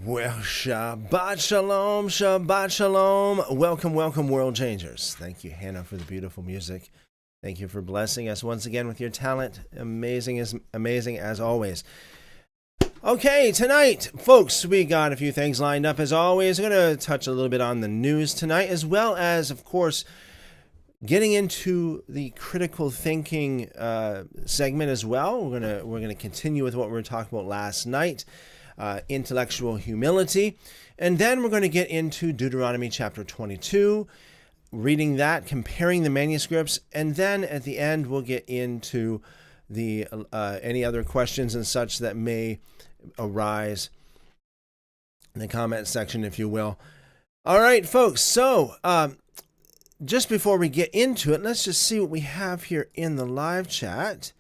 Well, Shabbat Shalom, Shabbat Shalom. Welcome, welcome, world changers. Thank you, Hannah, for the beautiful music. Thank you for blessing us once again with your talent. Amazing as always. Okay, tonight, folks, we got a few things lined up as always. We're going to touch a little bit on the news tonight, as well as, of course, getting into the critical thinking segment as well. We're gonna continue with what we were talking about last night. Intellectual humility. And then we're going to get into Deuteronomy chapter 22, reading that, comparing the manuscripts, and then at the end we'll get into the any other questions and such that may arise in the comment section, if you will. All right, folks, so just before we get into it, let's just see what we have here in the live chat.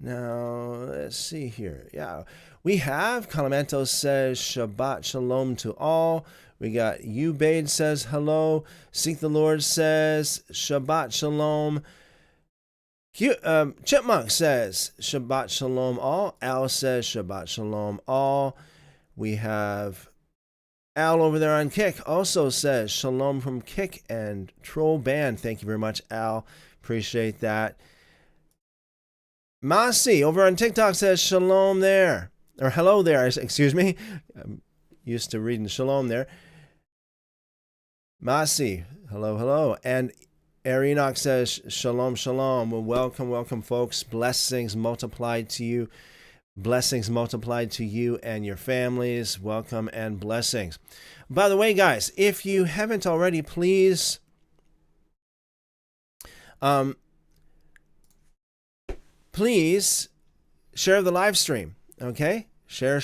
Now, let's see here. Yeah, we have Calamento says Shabbat Shalom to all. We got Ubaid says hello. Seek the Lord says Shabbat Shalom. Chipmunk says Shabbat Shalom all. Al says Shabbat Shalom all. We have Al over there on Kick also says Shalom from Kick and Troll Band. Thank you very much, Al. Appreciate that. Masi over on TikTok says Shalom there. Or hello there, excuse me. I'm used to reading Shalom there. Masi, hello, hello. And Enoch says Shalom, Shalom. Well, welcome, welcome, folks. Blessings multiplied to you. Blessings multiplied to you and your families. Welcome and blessings. By the way, guys, if you haven't already, please please share the live stream, okay? Share.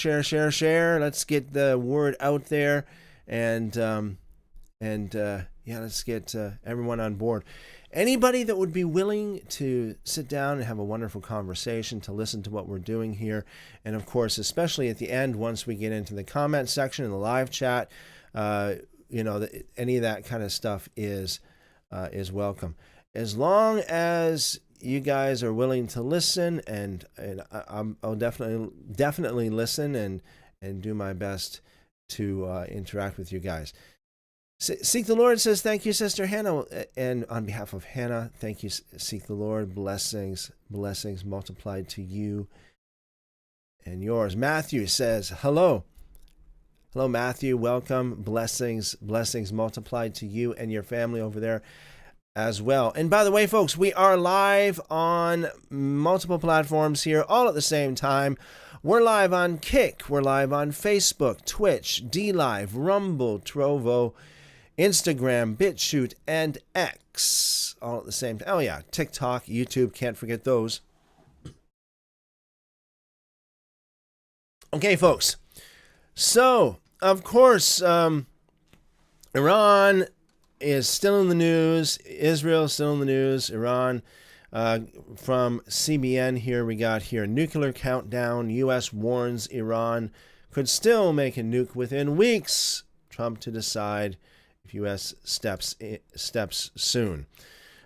Let's get the word out there, and yeah, let's get everyone on board. Anybody that would be willing to sit down and have a wonderful conversation, to listen to what we're doing here, and of course, especially at the end, once we get into the comment section in the live chat, any of that kind of stuff is welcome. As long as you guys are willing to listen, and I'll definitely listen and do my best to interact with you guys. Seek the Lord says, thank you, Sister Hannah. And on behalf of Hannah, thank you, Seek the Lord. Blessings multiplied to you and yours. Matthew says, hello. Hello, Matthew. Welcome. Blessings multiplied to you and your family over there as well. And by the way, folks, we are live on multiple platforms here all at the same time. We're live on Kick. We're live on Facebook, Twitch, DLive, Rumble, Trovo, Instagram, BitChute, and X all at the same time. Oh yeah, TikTok, YouTube, can't forget those. Okay, folks. So, of course, Iran is still in the news. Israel is still in the news. Iran, from CBN here, we got here, nuclear countdown. U.S. warns Iran could still make a nuke within weeks. Trump to decide if U.S. steps soon.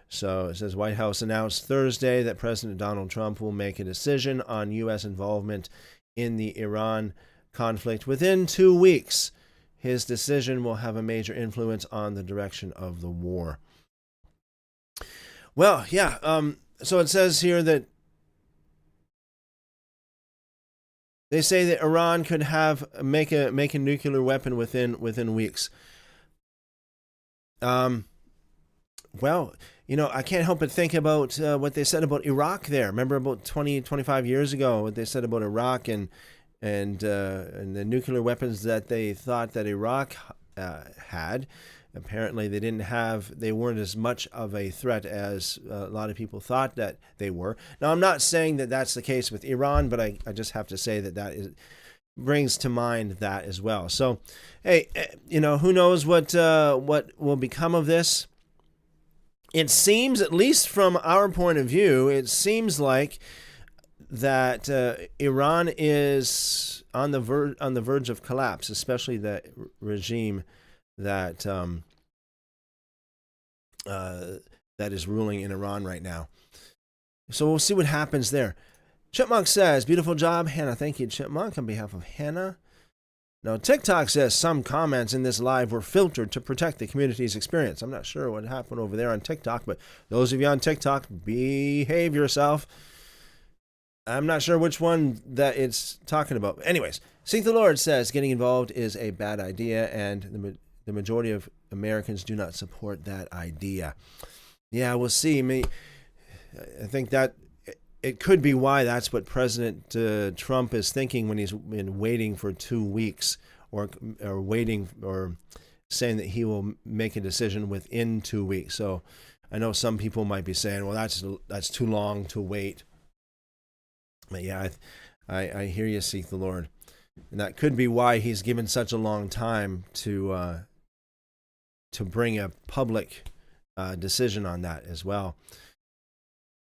So it says White House announced Thursday that President Donald Trump will make a decision on U.S. involvement in the Iran conflict within 2 weeks. His decision will have a major influence on the direction of the war. Well, yeah. So it says here that they say that Iran could make a nuclear weapon within weeks. Well, I can't help but think about what they said about Iraq there. Remember about 25 years ago, what they said about Iraq and the nuclear weapons that they thought that Iraq had. Apparently, they weren't as much of a threat as a lot of people thought that they were. Now, I'm not saying that that's the case with Iran, but I just have to say that brings to mind that as well. So, hey, who knows what will become of this? It seems, at least from our point of view, it seems like that Iran is on the verge of collapse, especially the regime that that is ruling in Iran right now. So we'll see what happens there. Chipmunk says, beautiful job, Hannah. Thank you, Chipmunk, on behalf of Hannah. Now, TikTok says some comments in this live were filtered to protect the community's experience. I'm not sure what happened over there on TikTok, but those of you on TikTok, behave yourself. I'm not sure which one that it's talking about. Anyways, Seek the Lord says getting involved is a bad idea, and the majority of Americans do not support that idea. Yeah, we'll see. I think that it could be why that's what President Trump is thinking when he's been waiting for 2 weeks, or waiting, or saying that he will make a decision within 2 weeks. So I know some people might be saying, well, that's too long to wait. But yeah, I hear you, Seek the Lord. And that could be why he's given such a long time to bring a public decision on that as well.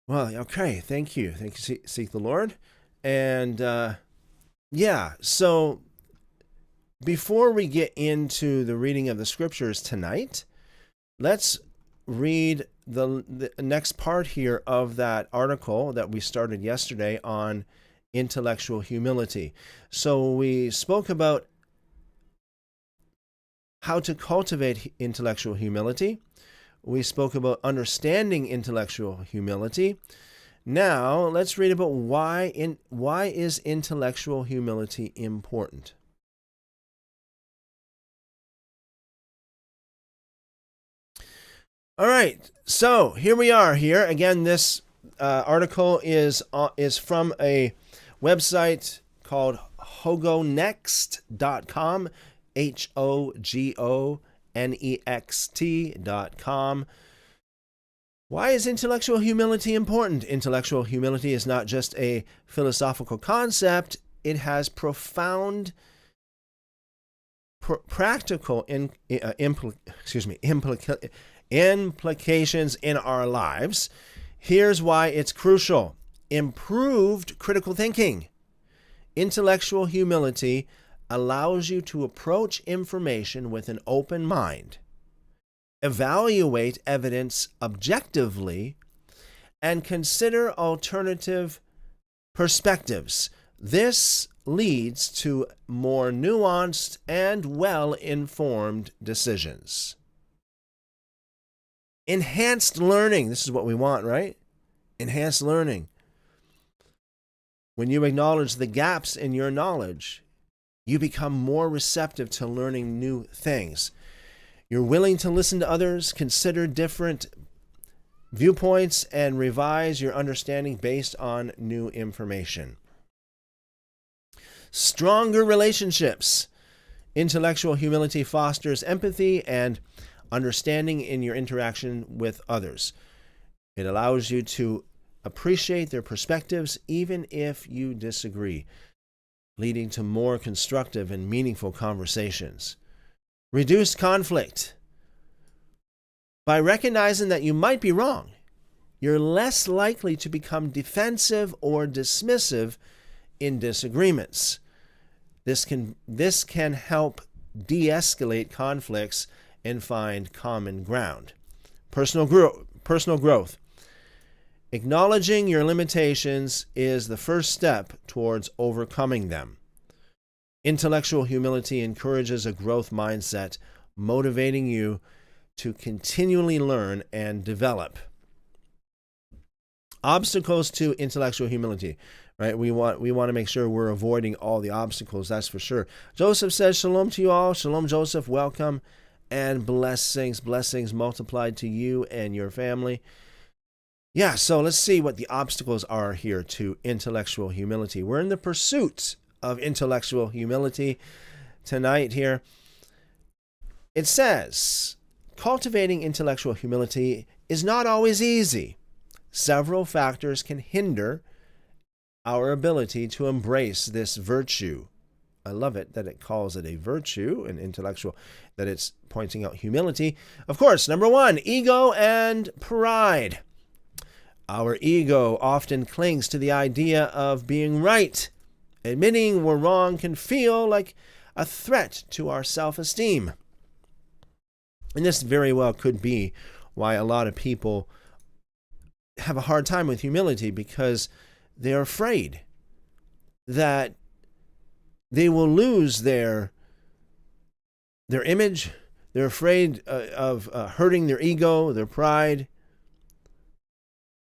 Well, okay, thank you. Thank you, Seek the Lord. And yeah, so before we get into the reading of the scriptures tonight, let's read the next part here of that article that we started yesterday on intellectual humility. So we spoke about how to cultivate intellectual humility. We spoke about understanding intellectual humility. Now, let's read about why is intellectual humility important. All right, so here we are here. Again, this article is from a website called hogonext.com, hogonext.com. Why is intellectual humility important? Intellectual humility is not just a philosophical concept. It has profound practical implications in our lives. Here's why it's crucial. Improved critical thinking. Intellectual humility allows you to approach information with an open mind, evaluate evidence objectively, and consider alternative perspectives. This leads to more nuanced and well-informed decisions. Enhanced learning. This is what we want, right? Enhanced learning. When you acknowledge the gaps in your knowledge, you become more receptive to learning new things. You're willing to listen to others, consider different viewpoints, and revise your understanding based on new information. Stronger relationships. Intellectual humility fosters empathy and understanding in your interaction with others. It allows you to appreciate their perspectives even if you disagree, leading to more constructive and meaningful conversations. Reduced conflict. By recognizing that you might be wrong, you're less likely to become defensive or dismissive in disagreements. This can help de-escalate conflicts and find common ground. Personal growth. Acknowledging your limitations is the first step towards overcoming them. Intellectual humility encourages a growth mindset, motivating you to continually learn and develop. Obstacles to intellectual humility, right? We want to make sure we're avoiding all the obstacles, that's for sure. Joseph says, shalom to you all. Shalom, Joseph. Welcome, and blessings multiplied to you and your family. Yeah, so let's see what the obstacles are here to intellectual humility. We're in the pursuit of intellectual humility tonight here. It says, cultivating intellectual humility is not always easy. Several factors can hinder our ability to embrace this virtue. I love it that it calls it a virtue, an intellectual, that it's pointing out humility. Of course, number one, ego and pride. Our ego often clings to the idea of being right. Admitting we're wrong can feel like a threat to our self-esteem. And this very well could be why a lot of people have a hard time with humility, because they're afraid that they will lose their their image. They're afraid of hurting their ego, their pride.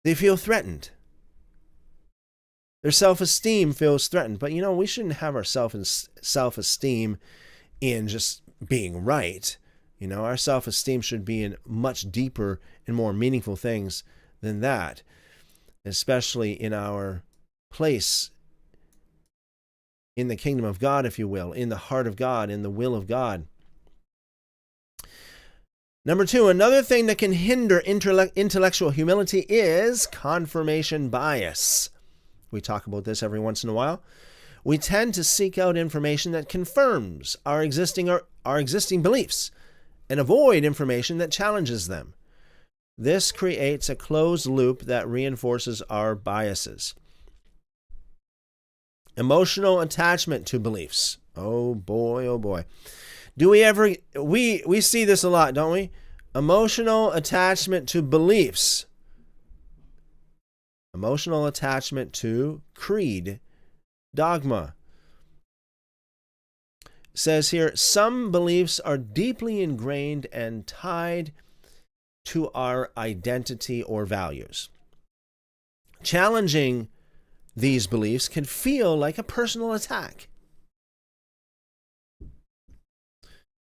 They feel threatened. Their self-esteem feels threatened. But, we shouldn't have our self-esteem in just being right. Our self-esteem should be in much deeper and more meaningful things than that, especially in our place in the kingdom of God, if you will, in the heart of God, in the will of God. Number 2, another thing that can hinder intellectual humility is confirmation bias. We talk about this every once in a while. We tend to seek out information that confirms our existing beliefs and avoid information that challenges them. This creates a closed loop that reinforces our biases. Emotional attachment to beliefs. Oh boy, oh boy. Do we ever, we see this a lot, don't we? Emotional attachment to beliefs. Emotional attachment to creed, dogma. It says here, some beliefs are deeply ingrained and tied to our identity or values. Challenging these beliefs can feel like a personal attack.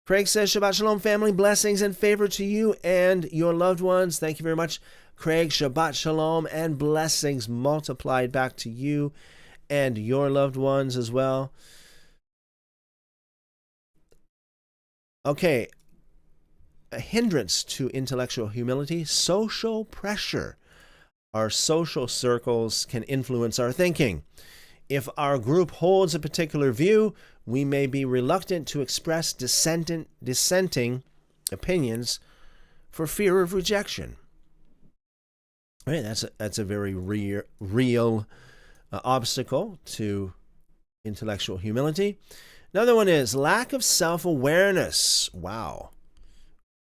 Craig says, Shabbat Shalom, family, blessings and favor to you and your loved ones. Thank you very much, Craig. Shabbat Shalom and blessings multiplied back to you and your loved ones as well. Okay, a hindrance to intellectual humility, social pressure. Our social circles can influence our thinking. If our group holds a particular view, we may be reluctant to express dissenting opinions for fear of rejection. All right, that's a very real obstacle to intellectual humility. Another one is lack of self-awareness. Wow.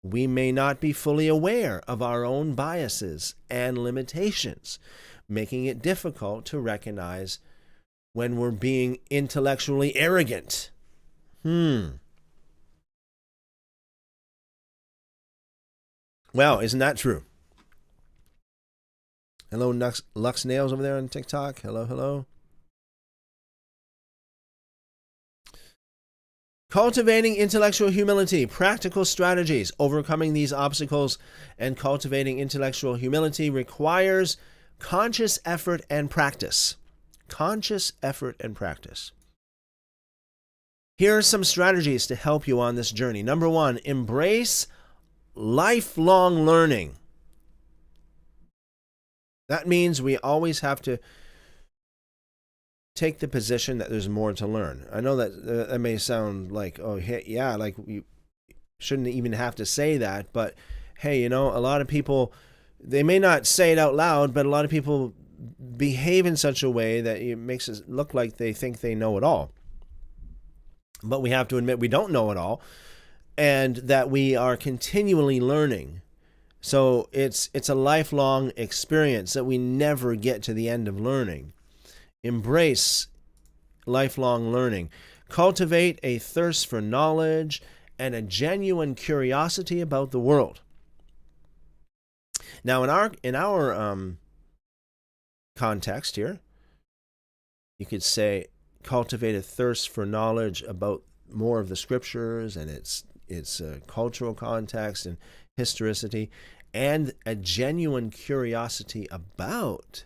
We may not be fully aware of our own biases and limitations, making it difficult to recognize when we're being intellectually arrogant. Well, isn't that true? Hello, Lux Nails over there on TikTok. Hello, hello. Cultivating intellectual humility, practical strategies. Overcoming these obstacles and cultivating intellectual humility requires conscious effort and practice. Conscious effort and practice. Here are some strategies to help you on this journey. Number 1, embrace lifelong learning. That means we always have to take the position that there's more to learn. I know that may sound like, oh, hey, yeah, like you shouldn't even have to say that, but hey, a lot of people, they may not say it out loud, but a lot of people behave in such a way that it makes it look like they think they know it all. But we have to admit we don't know it all, and that we are continually learning. So it's a lifelong experience that we never get to the end of learning. Embrace lifelong learning. Cultivate a thirst for knowledge and a genuine curiosity about the world. Now, in our context here, you could say cultivate a thirst for knowledge about more of the scriptures and its cultural context and historicity, and a genuine curiosity about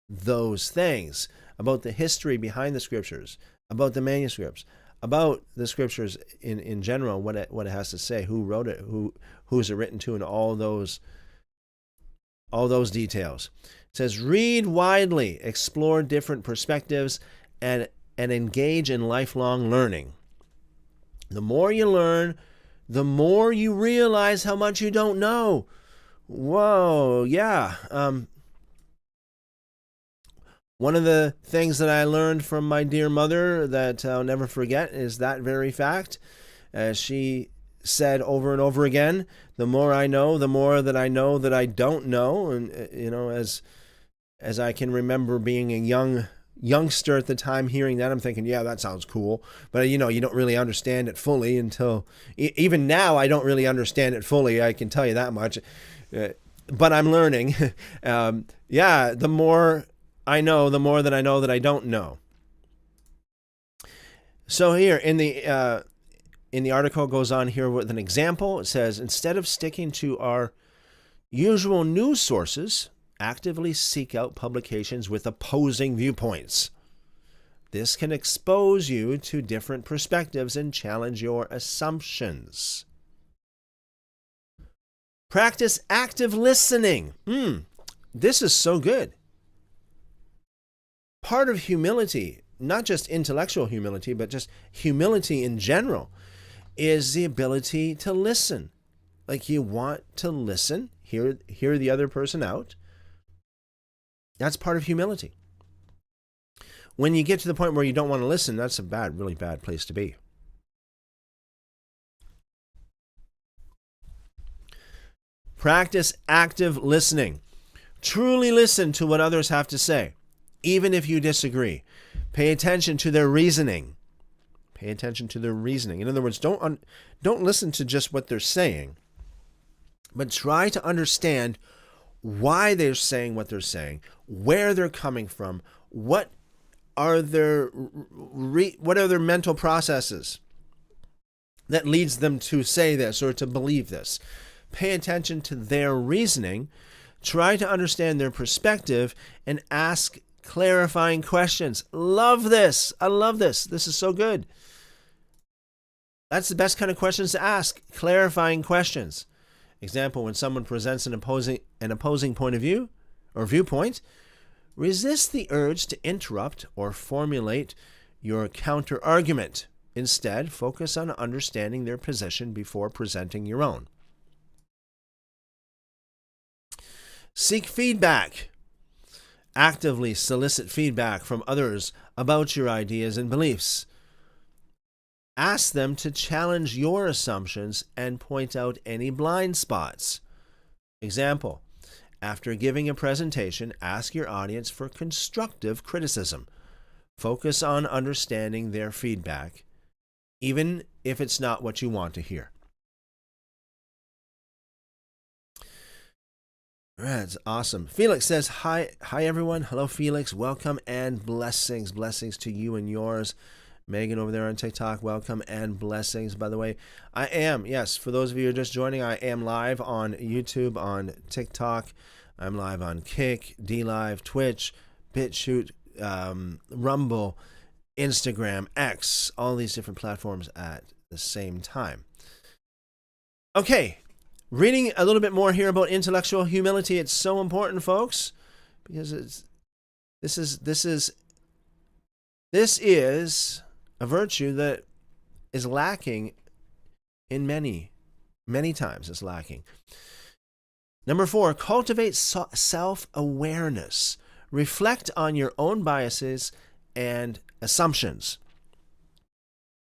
those things, about the history behind the scriptures, about the manuscripts, about the scriptures in general, what it has to say, who wrote it, who's it written to, and all those details. It says, read widely, explore different perspectives, and engage in lifelong learning. The more you learn, the more you realize how much you don't know. Whoa, yeah. One of the things that I learned from my dear mother that I'll never forget is that very fact. She said over and over again, the more I know, the more that I don't know. And, as I can remember being a young youngster at the time hearing that, I'm thinking, yeah, that sounds cool. But, you don't really understand it fully until, even now, I don't really understand it fully. I can tell you that much. But I'm learning. The more I know, the more that I know that I don't know. So here in the article, it goes on here with an example. It says, instead of sticking to our usual news sources, actively seek out publications with opposing viewpoints. This can expose you to different perspectives and challenge your assumptions. Practice active listening. This is so good. Part of humility, not just intellectual humility, but just humility in general, is the ability to listen. Like, you want to listen, hear the other person out. That's part of humility. When you get to the point where you don't want to listen, that's a really bad place to be. Practice active listening. Truly listen to what others have to say, even if you disagree. Pay attention to their reasoning. Pay attention to their reasoning. In other words, don't listen to just what they're saying, but try to understand why they're saying what they're saying, where they're coming from, what are their mental processes that leads them to say this or to believe this. Pay attention to their reasoning, try to understand their perspective, and ask clarifying questions. Love this. I love this. This is so good. That's the best kind of questions to ask, clarifying questions. Example, when someone presents an opposing point of view or viewpoint, resist the urge to interrupt or formulate your counter-argument. Instead, focus on understanding their position before presenting your own. Seek feedback. Actively solicit feedback from others about your ideas and beliefs. Ask them to challenge your assumptions and point out any blind spots. Example, after giving a presentation, ask your audience for constructive criticism. Focus on understanding their feedback, even if it's not what you want to hear. That's awesome. Felix says, hi everyone. Hello, Felix. Welcome and blessings. Blessings to you and yours. Megan over there on TikTok, welcome and blessings. By the way, I am, yes, for those of you who are just joining, I am live on YouTube, on TikTok. I'm live on Kick, DLive, Twitch, BitChute, Rumble, Instagram, X, all these different platforms at the same time. Okay, reading a little bit more here about intellectual humility. It's so important, folks, because this is a virtue that is lacking in many times. It's lacking. Number 4, cultivate self-awareness. Reflect on your own biases and assumptions.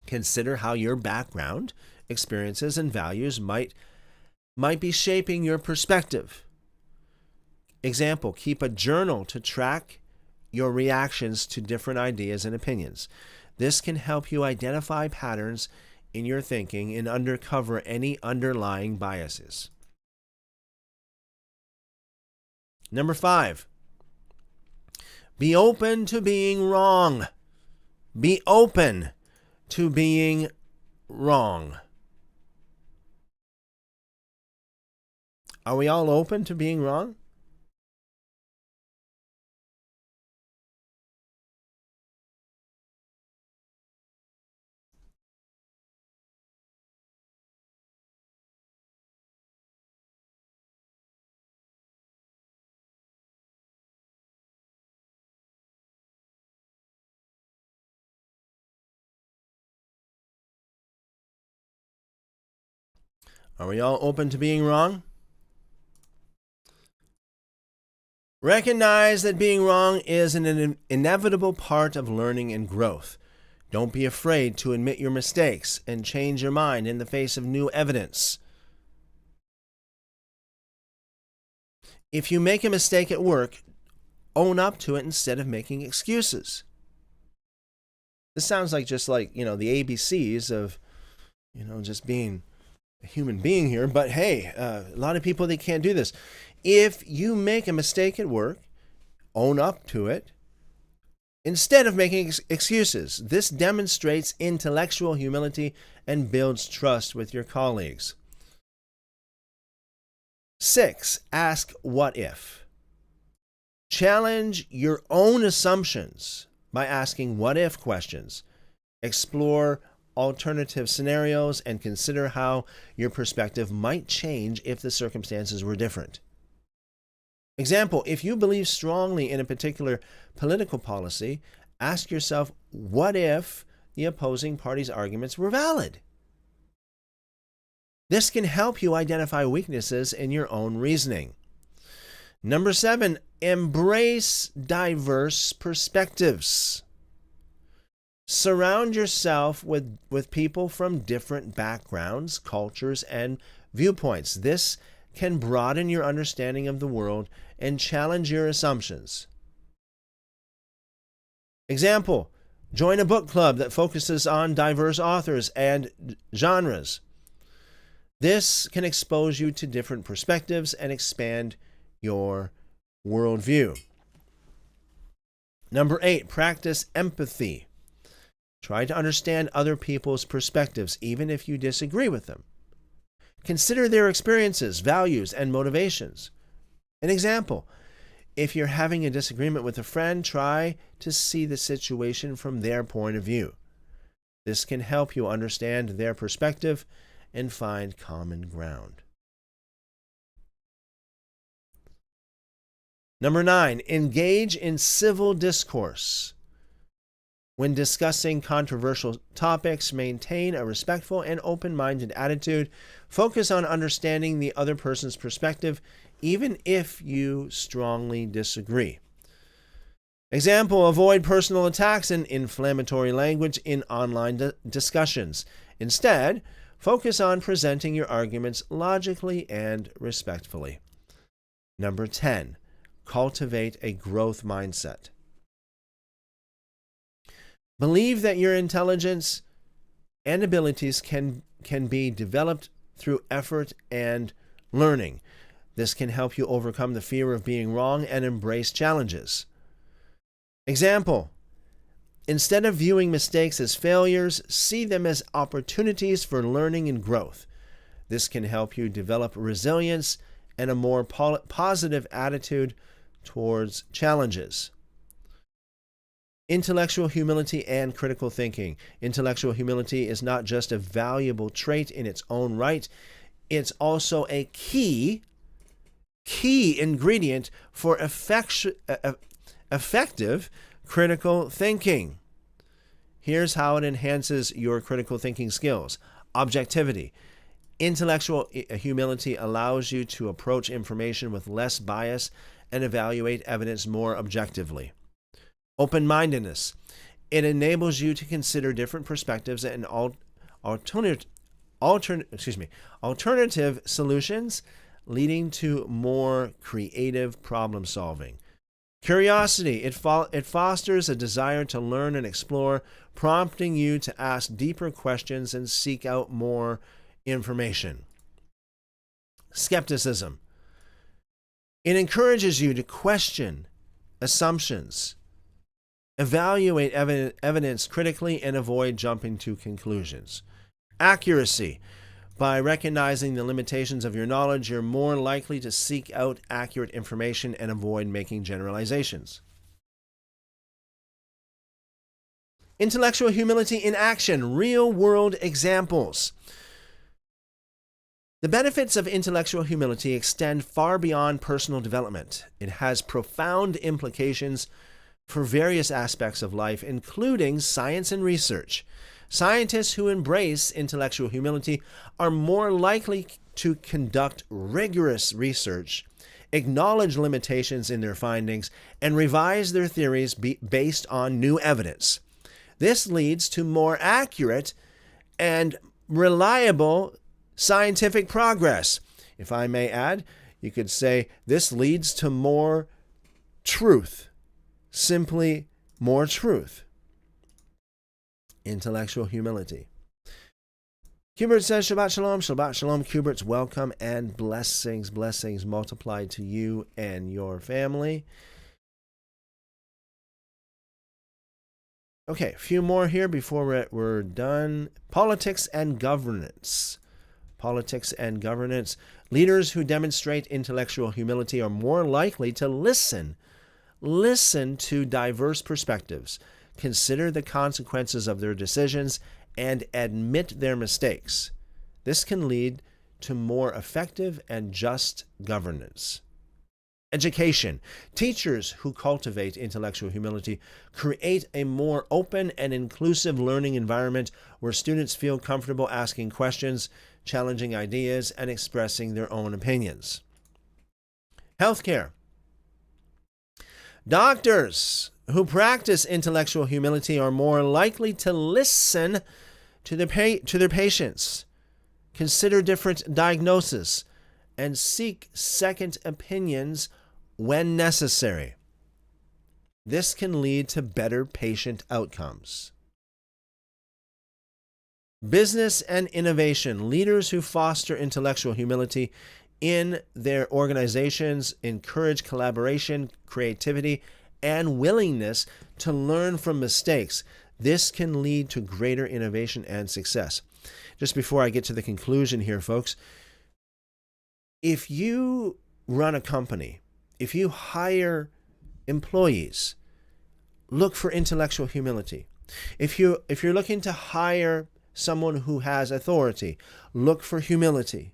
Consider how your background, experiences, and values might be shaping your perspective. Example, keep a journal to track your reactions to different ideas and opinions. This can help you identify patterns in your thinking and uncover any underlying biases. Number 5, be open to being wrong. Be open to being wrong. Are we all open to being wrong? Are we all open to being wrong? Recognize that being wrong is an inevitable part of learning and growth. Don't be afraid to admit your mistakes and change your mind in the face of new evidence. If you make a mistake at work, Own up to it instead of making excuses. This sounds like just like, the ABCs of, just being a human being here. But hey, a lot of people, they can't do this. If you make a mistake at work, own up to it instead of making excuses. This demonstrates intellectual humility and builds trust with your colleagues. 6, ask what if. Challenge your own assumptions by asking what if questions. Explore alternative scenarios and consider how your perspective might change if the circumstances were different. Example, if you believe strongly in a particular political policy, ask yourself, what if the opposing party's arguments were valid? This can help you identify weaknesses in your own reasoning. Number 7, embrace diverse perspectives. Surround yourself with people from different backgrounds, cultures, and viewpoints. This can broaden your understanding of the world and challenge your assumptions. Example, join a book club that focuses on diverse authors and genres. This can expose you to different perspectives and expand your worldview. Number 8, practice empathy. Try to understand other people's perspectives, even if you disagree with them. Consider their experiences, values, and motivations. An example, if you're having a disagreement with a friend, try to see the situation from their point of view. This can help you understand their perspective and find common ground. Number 9, engage in civil discourse. When discussing controversial topics, maintain a respectful and open-minded attitude. Focus on understanding the other person's perspective, even if you strongly disagree. Example, avoid personal attacks and inflammatory language in online discussions. Instead, focus on presenting your arguments logically and respectfully. Number 10, cultivate a growth mindset. Believe that your intelligence and abilities can be developed through effort and learning. This can help you overcome the fear of being wrong and embrace challenges. Example, instead of viewing mistakes as failures, see them as opportunities for learning and growth. This can help you develop resilience and a more positive attitude towards challenges. Intellectual humility and critical thinking. Intellectual humility is not just a valuable trait in its own right, it's also a key ingredient for effective critical thinking. Here's how it enhances your critical thinking skills. Objectivity. Intellectual humility allows you to approach information with less bias and evaluate evidence more objectively. Open-mindedness. It enables you to consider different perspectives and alternative solutions, leading to more creative problem solving. Curiosity. It fosters a desire to learn and explore, prompting you to ask deeper questions and seek out more information. Skepticism. It encourages you to question assumptions, evaluate evidence critically, and avoid jumping to conclusions. Accuracy. By recognizing the limitations of your knowledge, you're more likely to seek out accurate information and avoid making generalizations. Intellectual humility in action. Real-world examples. The benefits of intellectual humility extend far beyond personal development. It has profound implications for various aspects of life, including science and research. Scientists who embrace intellectual humility are more likely to conduct rigorous research, acknowledge limitations in their findings, and revise their theories based on new evidence. This leads to more accurate and reliable scientific progress. If I may add, you could say this leads to more truth. Simply more truth. Intellectual humility. Hubert says, Shabbat Shalom, Shabbat Shalom. Hubert's welcome and blessings, blessings multiplied to you and your family. Okay, a few more here before we're done. Politics and governance. Politics and governance. Leaders who demonstrate intellectual humility are more likely to listen to diverse perspectives, consider the consequences of their decisions, and admit their mistakes. This can lead to more effective and just governance. Education. Teachers who cultivate intellectual humility create a more open and inclusive learning environment where students feel comfortable asking questions, challenging ideas, and expressing their own opinions. Healthcare. Doctors who practice intellectual humility are more likely to listen to their patients, consider different diagnoses, and seek second opinions when necessary. This can lead to better patient outcomes. Business and innovation. Leaders who foster intellectual humility in their organizations encourage collaboration, creativity, and willingness to learn from mistakes. This can lead to greater innovation and success. Just before I get to the conclusion here, folks, if you run a company, if you hire employees, look for intellectual humility. If you're looking to hire someone who has authority, look for humility.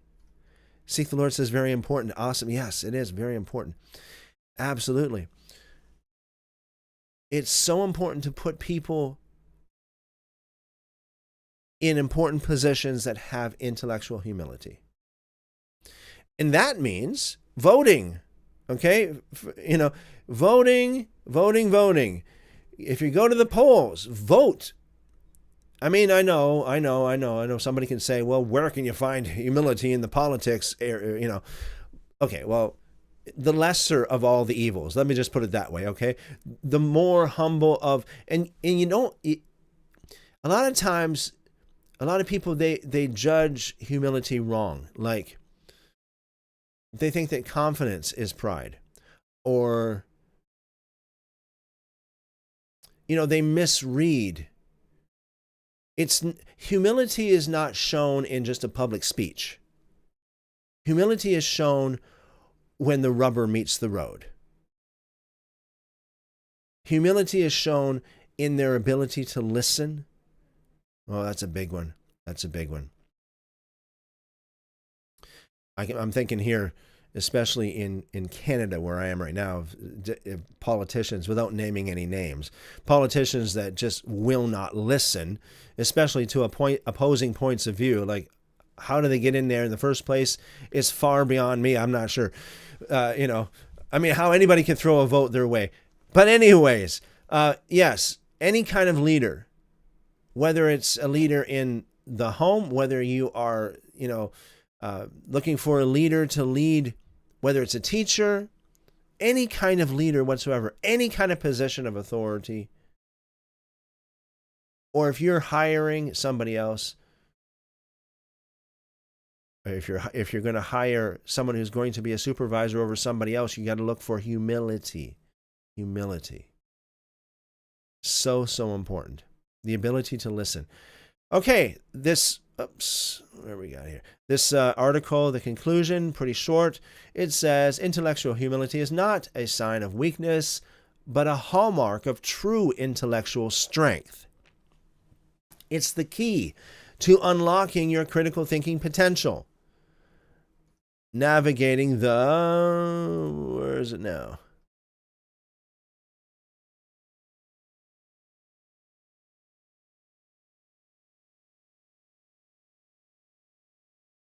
Seek the Lord says very important. Awesome. Yes, it is very important. Absolutely. It's so important to put people in important positions that have intellectual humility. And that means voting. Okay? Voting. If you go to the polls, vote. I mean, I know somebody can say, well, where can you find humility in the politics? Okay, well, the lesser of all the evils. Let me just put it that way, okay? The more humble of, and a lot of times, a lot of people, they judge humility wrong. Like, they think that confidence is pride, or, they misread. Humility is not shown in just a public speech. Humility is shown when the rubber meets the road. Humility is shown in their ability to listen. Oh, that's a big one. I'm thinking here, especially in Canada, where I am right now, of politicians, without naming any names, politicians that just will not listen, especially to opposing points of view. Like, how do they get in there in the first place? It's far beyond me. I'm not sure. How anybody can throw a vote their way. But anyways, yes, any kind of leader, whether it's a leader in the home, whether you are, looking for a leader to lead, whether it's a teacher, any kind of leader whatsoever, any kind of position of authority, or if you're hiring somebody else, or if you're going to hire someone who's going to be a supervisor over somebody else, you got to look for humility. So important. The ability to listen. Okay, where we got here? This article, the conclusion, pretty short. It says, intellectual humility is not a sign of weakness, but a hallmark of true intellectual strength. It's the key to unlocking your critical thinking potential. Navigating where is it now?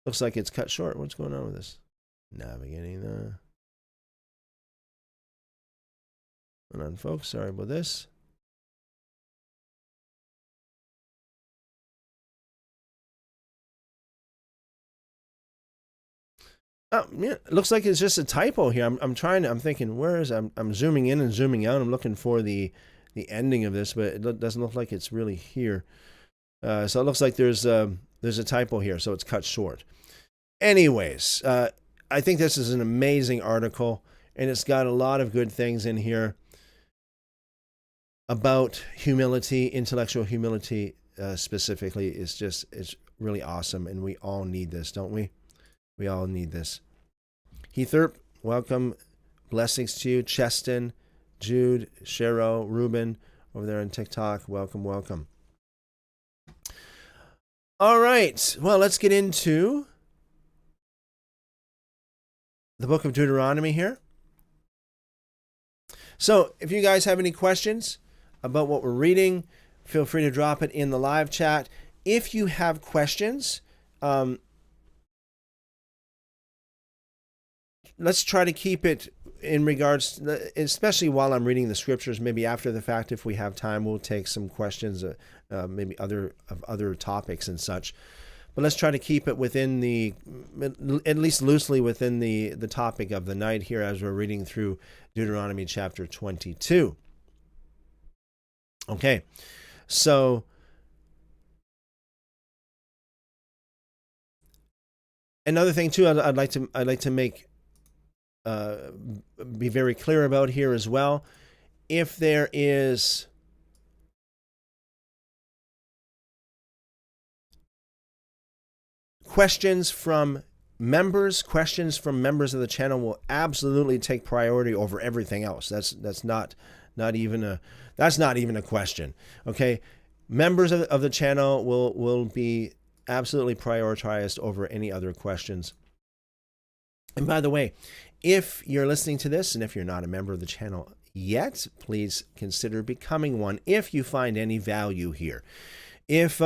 Looks like it's cut short. What's going on with this? Navigating Hold on, folks. Sorry about this. Yeah, it looks like it's just a typo here. I'm thinking, where is I'm zooming in and zooming out. I'm looking for the ending of this, but it doesn't look like it's really here. So it looks like there's a typo here, so it's cut short. Anyways, I think this is an amazing article, and it's got a lot of good things in here about humility, intellectual humility specifically. It's really awesome, and we all need this, don't we? We all need this. Heathurp, welcome. Blessings to you. Cheston, Jude, Cheryl, Ruben, over there on TikTok. Welcome, welcome. All right. Well, let's get into the book of Deuteronomy here. So if you guys have any questions about what we're reading, feel free to drop it in the live chat. If you have questions, let's try to keep it in regards, especially while I'm reading the scriptures. Maybe after the fact, if we have time, we'll take some questions, maybe other topics and such. But let's try to keep it within at least loosely within the topic of the night here as we're reading through Deuteronomy chapter 22. Okay, so another thing too, I'd like to make be very clear about here as well. If there is questions from members of the channel will absolutely take priority over everything else. That's not even a question. Okay, members of the channel will be absolutely prioritized over any other questions. And by the way, if you're listening to this and if you're not a member of the channel yet, please consider becoming one if you find any value here. If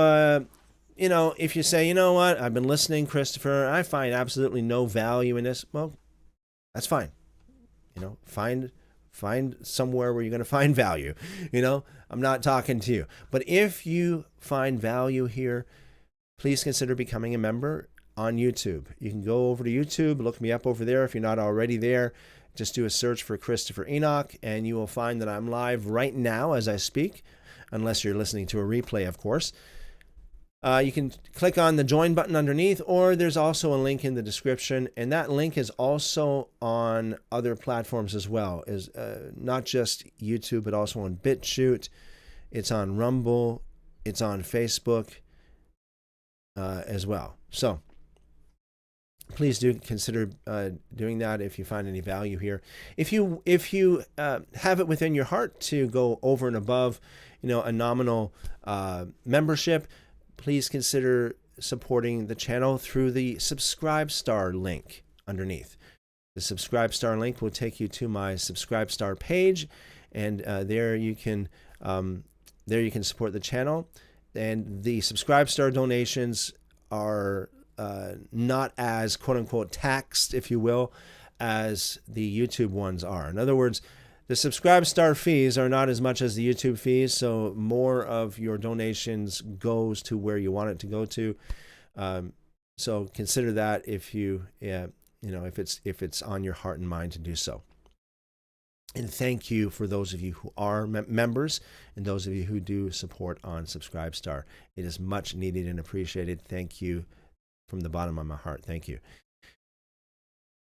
if you say, you know what, I've been listening, Christopher, I find absolutely no value in this, well, that's fine. Find somewhere where you're going to find value. I'm not talking to you. But if you find value here, please consider becoming a member on YouTube. You can go over to YouTube, look me up over there. If you're not already there, just do a search for Christopher Enoch, and you will find that I'm live right now as I speak, unless you're listening to a replay, of course. You can click on the join button underneath, or there's also a link in the description, and that link is also on other platforms as well. Is not just YouTube, but also on BitChute. It's on Rumble. It's on Facebook as well. So please do consider doing that if you find any value here. If you have it within your heart to go over and above, a nominal membership, please consider supporting the channel through the Subscribe Star link underneath. The Subscribe Star link will take you to my Subscribe Star page, and there you can support the channel. And the Subscribe Star donations are not as quote unquote taxed, if you will, as the YouTube ones are. In other words, the Subscribe Star fees are not as much as the YouTube fees, so more of your donations goes to where you want it to go to. So consider that if if it's on your heart and mind to do so. And thank you for those of you who are members and those of you who do support on Subscribe Star. It is much needed and appreciated. Thank you from the bottom of my heart. Thank you.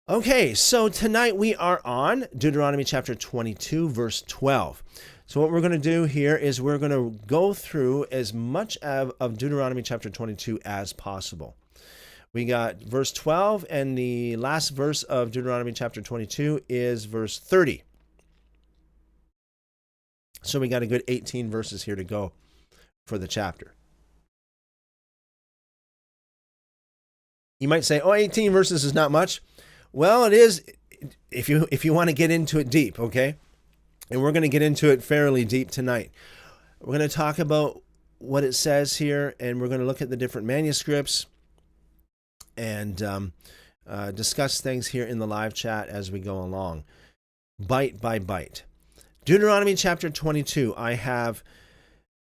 Okay, so tonight we are on Deuteronomy chapter 22, verse 12. So what we're going to do here is we're going to go through as much of Deuteronomy chapter 22 as possible. We got verse 12, and the last verse of Deuteronomy chapter 22 is verse 30. So we got a good 18 verses here to go for the chapter. You might say, 18 verses is not much. Well, it is if you want to get into it deep, okay? And we're going to get into it fairly deep tonight. We're going to talk about what it says here, and we're going to look at the different manuscripts and discuss things here in the live chat as we go along, bite by bite. Deuteronomy chapter 22. I have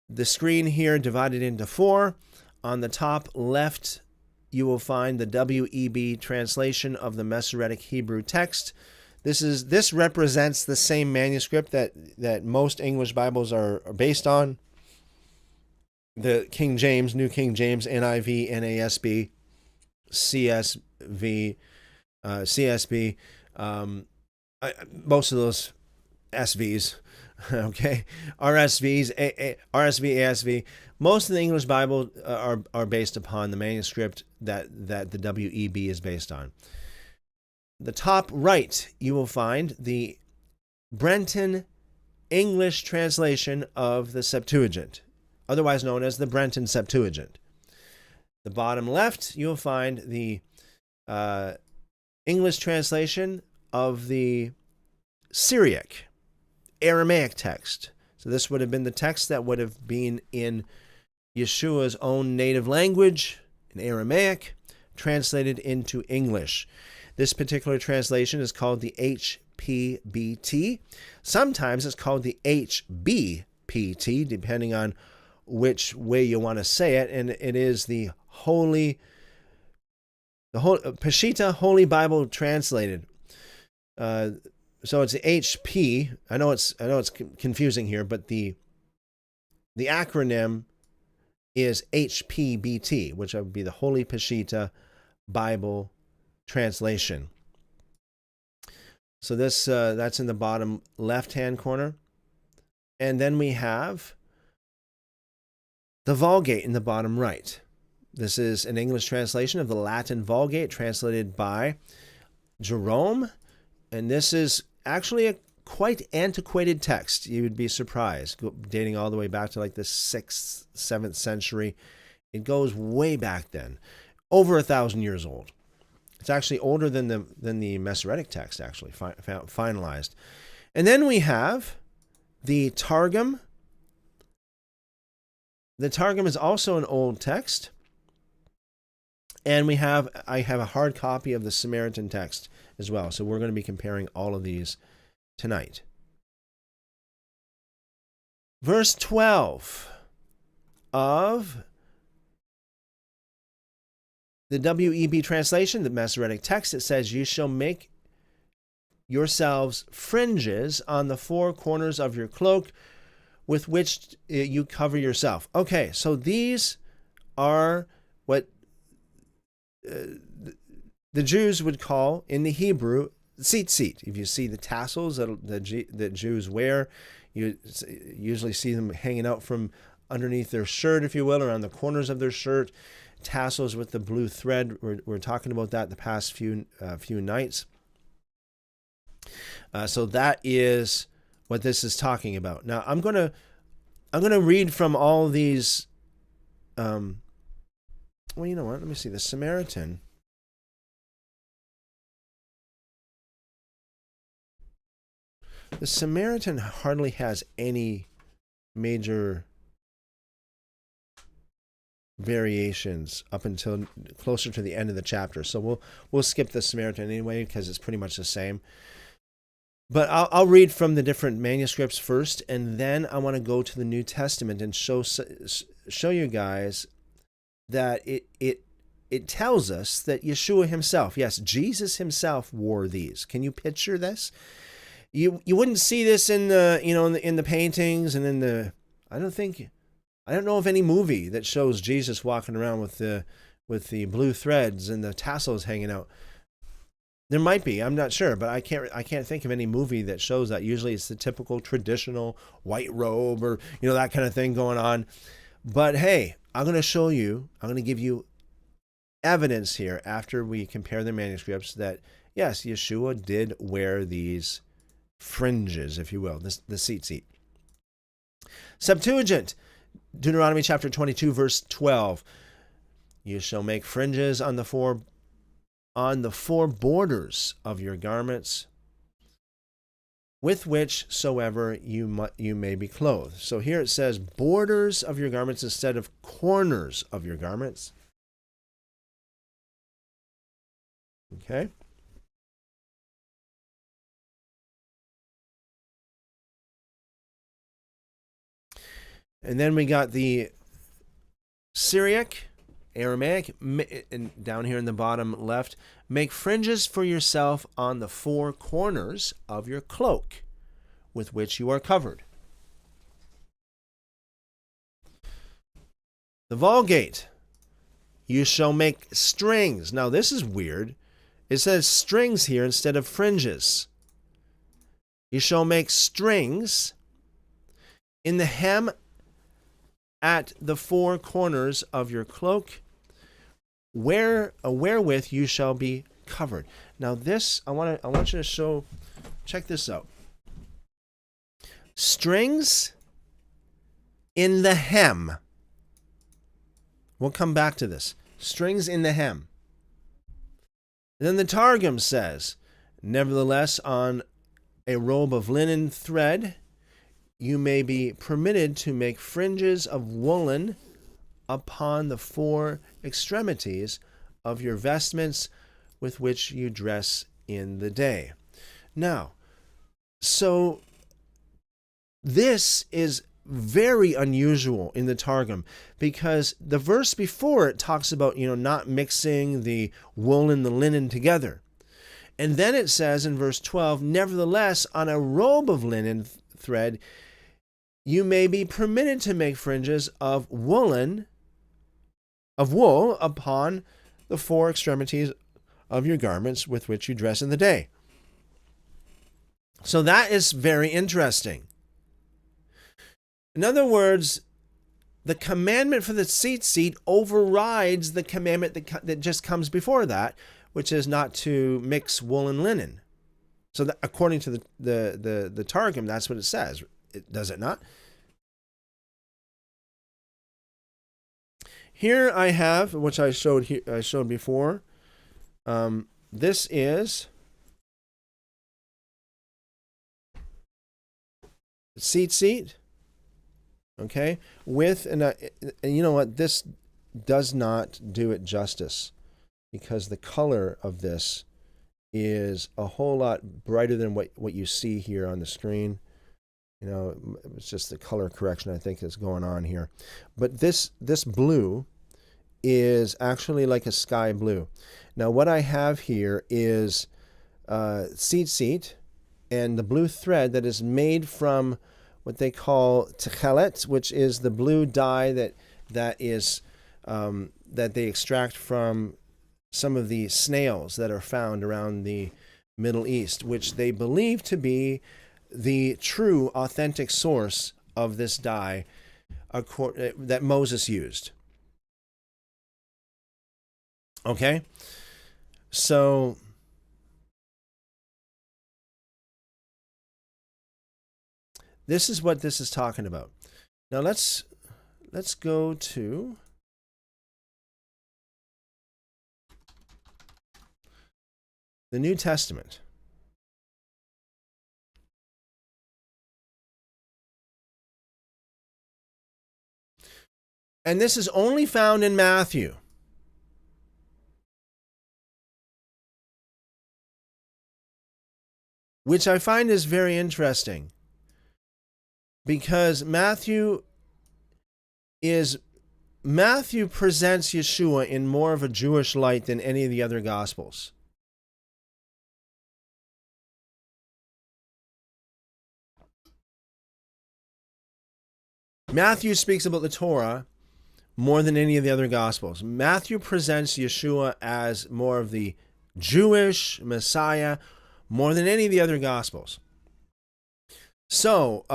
the screen here divided into 4. On the top left you will find the WEB translation of the Masoretic Hebrew text. This represents the same manuscript that most English Bibles are based on. The King James, New King James, NIV, NASB, CSV, CSB, most of those SVs, okay, RSVs, RSV, ASV. Most of the English Bible are based upon the manuscript that the WEB is based on. The top right, you will find the Brenton English translation of the Septuagint, otherwise known as the Brenton Septuagint. The bottom left, you will find the English translation of the Syriac, Aramaic text. So this would have been the text that would have been in Yeshua's own native language, in Aramaic, translated into English. This particular translation is called the HPBT. Sometimes it's called the HBPT, depending on which way you want to say it, and it is the Peshitta Holy Bible Translated. So it's the HP. I know it's confusing here, but the acronym is HPBT, which would be the Holy Peshitta Bible Translation. So this that's in the bottom left-hand corner, and then we have the Vulgate in the bottom right. This is an English translation of the Latin Vulgate, translated by Jerome, and this is actually a quite antiquated text. You would be surprised, dating all the way back to like the 6th, 7th century. It goes way back then, over 1,000 years old. It's actually older than the Masoretic text, actually, finalized. And then we have the Targum. The Targum is also an old text. And I have a hard copy of the Samaritan text as well. So we're going to be comparing all of these tonight. Verse 12 of the WEB translation, the Masoretic text, it says, "You shall make yourselves fringes on the four corners of your cloak with which you cover yourself." Okay, so these are what the Jews would call, in the Hebrew, tzitzit. If you see the tassels that Jews wear, you usually see them hanging out from underneath their shirt, if you will, around the corners of their shirt. Tassels with the blue thread. We're talking about that the past few nights. So that is what this is talking about. Now I'm gonna read from all these. Well, you know what? Let me see. The Samaritan. The Samaritan hardly has any major variations up until closer to the end of the chapter. So we'll skip the Samaritan anyway, because it's pretty much the same. But I'll read from the different manuscripts first, and then I want to go to the New Testament and show you guys that it tells us that Yeshua himself, yes, Jesus himself wore these. Can you picture this? You wouldn't see this in the in the paintings and in the I don't know of any movie that shows Jesus walking around with the blue threads and the tassels hanging out. There might be, I'm not sure, but I can't think of any movie that shows that. Usually it's the typical traditional white robe or that kind of thing going on. But hey, I'm going to give you evidence here after we compare the manuscripts that yes, Yeshua did wear these fringes, if you will, the tzitzit. Septuagint, Deuteronomy chapter 22, verse 12. You shall make fringes on the four borders of your garments, with which soever you may be clothed. So here it says borders of your garments instead of corners of your garments. Okay. And then we got the Syriac, Aramaic, and down here in the bottom left, make fringes for yourself on the four corners of your cloak with which you are covered. The Vulgate, you shall make strings. Now this is weird. It says strings here instead of fringes. You shall make strings in the hem at the four corners of your cloak, wherewith you shall be covered. Now this, I want you to show, check this out. Strings in the hem. We'll come back to this. Strings in the hem. Then the Targum says, nevertheless, on a robe of linen thread, you may be permitted to make fringes of woolen upon the four extremities of your vestments with which you dress in the day. Now, so this is very unusual in the Targum, because the verse before it talks about, not mixing the wool and the linen together. And then it says in verse 12, nevertheless, on a robe of linen thread, you may be permitted to make fringes of wool upon the four extremities of your garments with which you dress in the day. So that is very interesting. In other words, the commandment for the seat overrides the commandment that just comes before that, which is not to mix wool and linen. So that, according to the Targum, that's what it says. Does it not? Here I have, which I showed before. This is seat. Okay, with and you know what? This does not do it justice, because the color of this is a whole lot brighter than what you see here on the screen. It's just the color correction I think is going on here. But this blue is actually like a sky blue. Now what I have here is seat, and the blue thread that is made from what they call techelet, which is the blue dye that they extract from some of the snails that are found around the Middle East, which they believe to be the true, authentic source of this dye that Moses used. Okay? So this is what this is talking about. Now let's go to the New Testament. And this is only found in Matthew. Which I find is very interesting, because Matthew presents Yeshua in more of a Jewish light than any of the other Gospels. Matthew speaks about the Torah more than any of the other Gospels. Matthew presents Yeshua as more of the Jewish Messiah more than any of the other Gospels. So,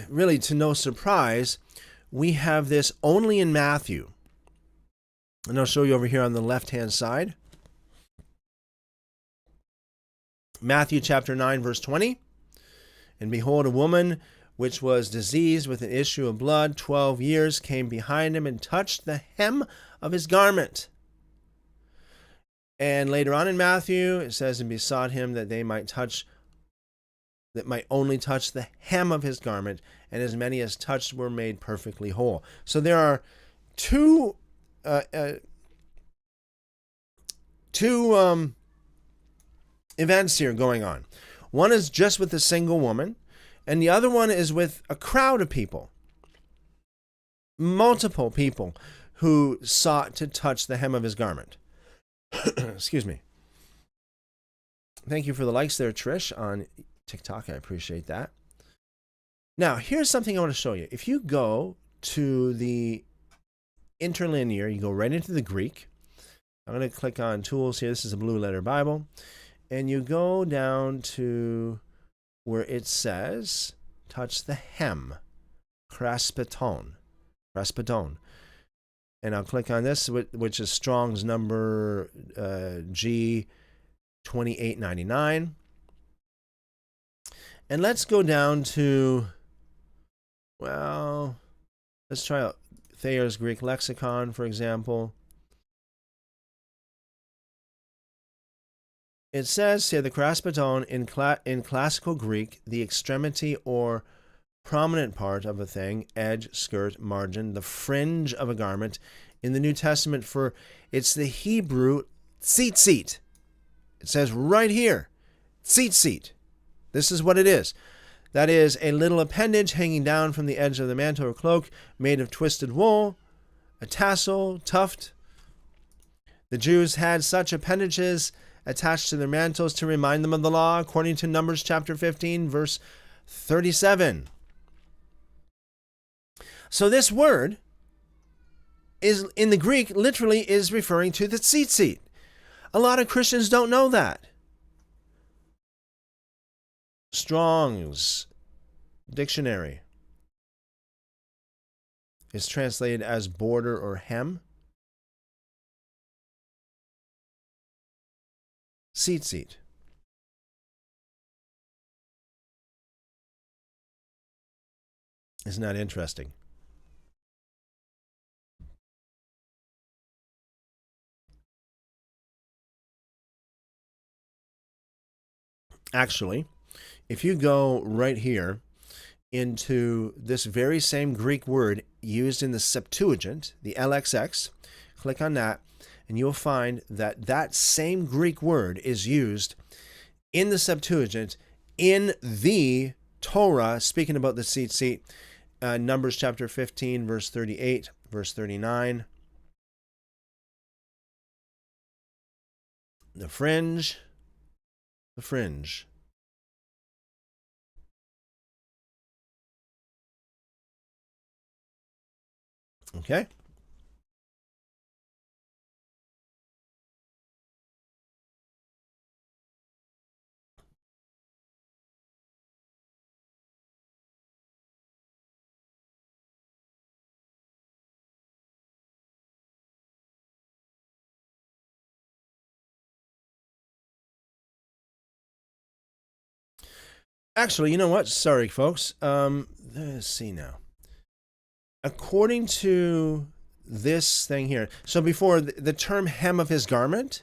really, to no surprise, we have this only in Matthew. And I'll show you over here on the left-hand side. Matthew chapter 9, verse 20. And behold, a woman which was diseased with an issue of blood 12 years came behind him and touched the hem of his garment. And later on in Matthew, it says, and besought him that might only touch the hem of his garment, and as many as touched were made perfectly whole. So there are two events here going on. One is just with a single woman, and the other one is with a crowd of people, multiple people who sought to touch the hem of his garment. Excuse me. Thank you for the likes there, Trish, on TikTok. I appreciate that. Now, here's something I want to show you. If you go to the interlinear, you go right into the Greek. I'm going to click on Tools here. This is a Blue Letter Bible. And you go down to where it says, touch the hem, craspeton. And I'll click on this, which is Strong's number G2899. And let's go down to, well, let's try out Thayer's Greek Lexicon, for example. It says here, the craspeton in classical Greek, the extremity or prominent part of a thing, edge, skirt, margin, the fringe of a garment. In the New Testament, it's the Hebrew tzitzit. It says right here, tzitzit. This is what it is. That is a little appendage hanging down from the edge of the mantle or cloak, made of twisted wool, a tassel, tuft. The Jews had such appendages attached to their mantles to remind them of the law, according to Numbers chapter 15, verse 37. So this word is in the Greek literally is referring to the tzitzit. A lot of Christians don't know that. Strong's dictionary is translated as border or hem. Tzitzit. Isn't that interesting? Actually, if you go right here into this very same Greek word used in the Septuagint, the LXX, click on that, and you'll find that that same Greek word is used in the Septuagint in the Torah, speaking about the tzitzit, Numbers chapter 15, verse 38, verse 39. The fringe. Okay. Actually, you know what? Sorry, folks. Let's see now. According to this thing here, so before the term hem of his garment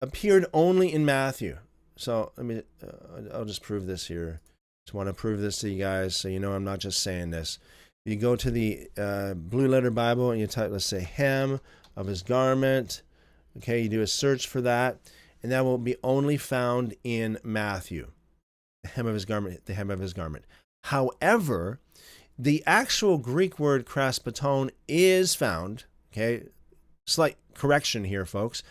appeared only in Matthew. So let me, I'll just prove this here. Just want to prove this to you guys so you know I'm not just saying this. You go to the Blue Letter Bible and you type, let's say, hem of his garment. Okay, you do a search for that, and that will be only found in Matthew. The hem of his garment. However, the actual Greek word craspeton is found, okay, slight correction here, folks.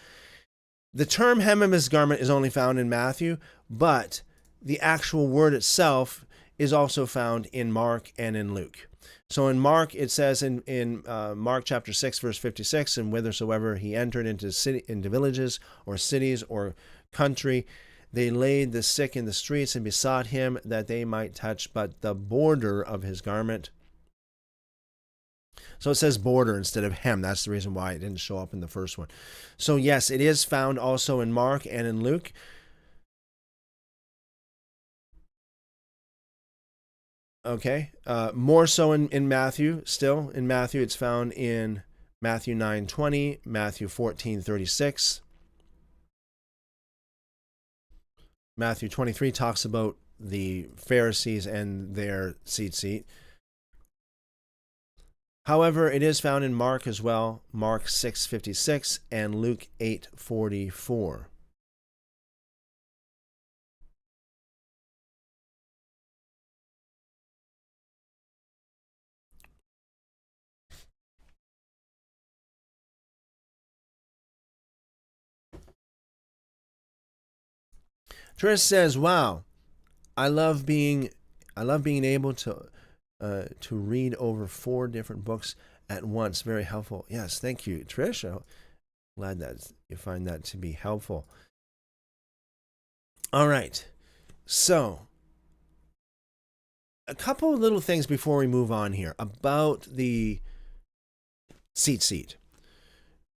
The term hem of his garment is only found in Matthew, but the actual word itself is also found in Mark and in Luke. So in Mark, it says in Mark chapter 6, verse 56, and whithersoever he entered into villages or cities or country, they laid the sick in the streets and besought him that they might touch but the border of his garment. So it says border instead of hem. That's the reason why it didn't show up in the first one. So yes, it is found also in Mark and in Luke. Okay, more so in Matthew. Still in Matthew, it's found in Matthew 9:20, Matthew 14:36. Matthew 23 talks about the Pharisees and their tzitzit. However, it is found in Mark as well, Mark 6:56 and Luke 8:44. Trish says, "Wow, I love being able to read over 4 different books at once. Very helpful." Yes, thank you, Trish. I'm glad that you find that to be helpful. All right, so a couple of little things before we move on here about the seat.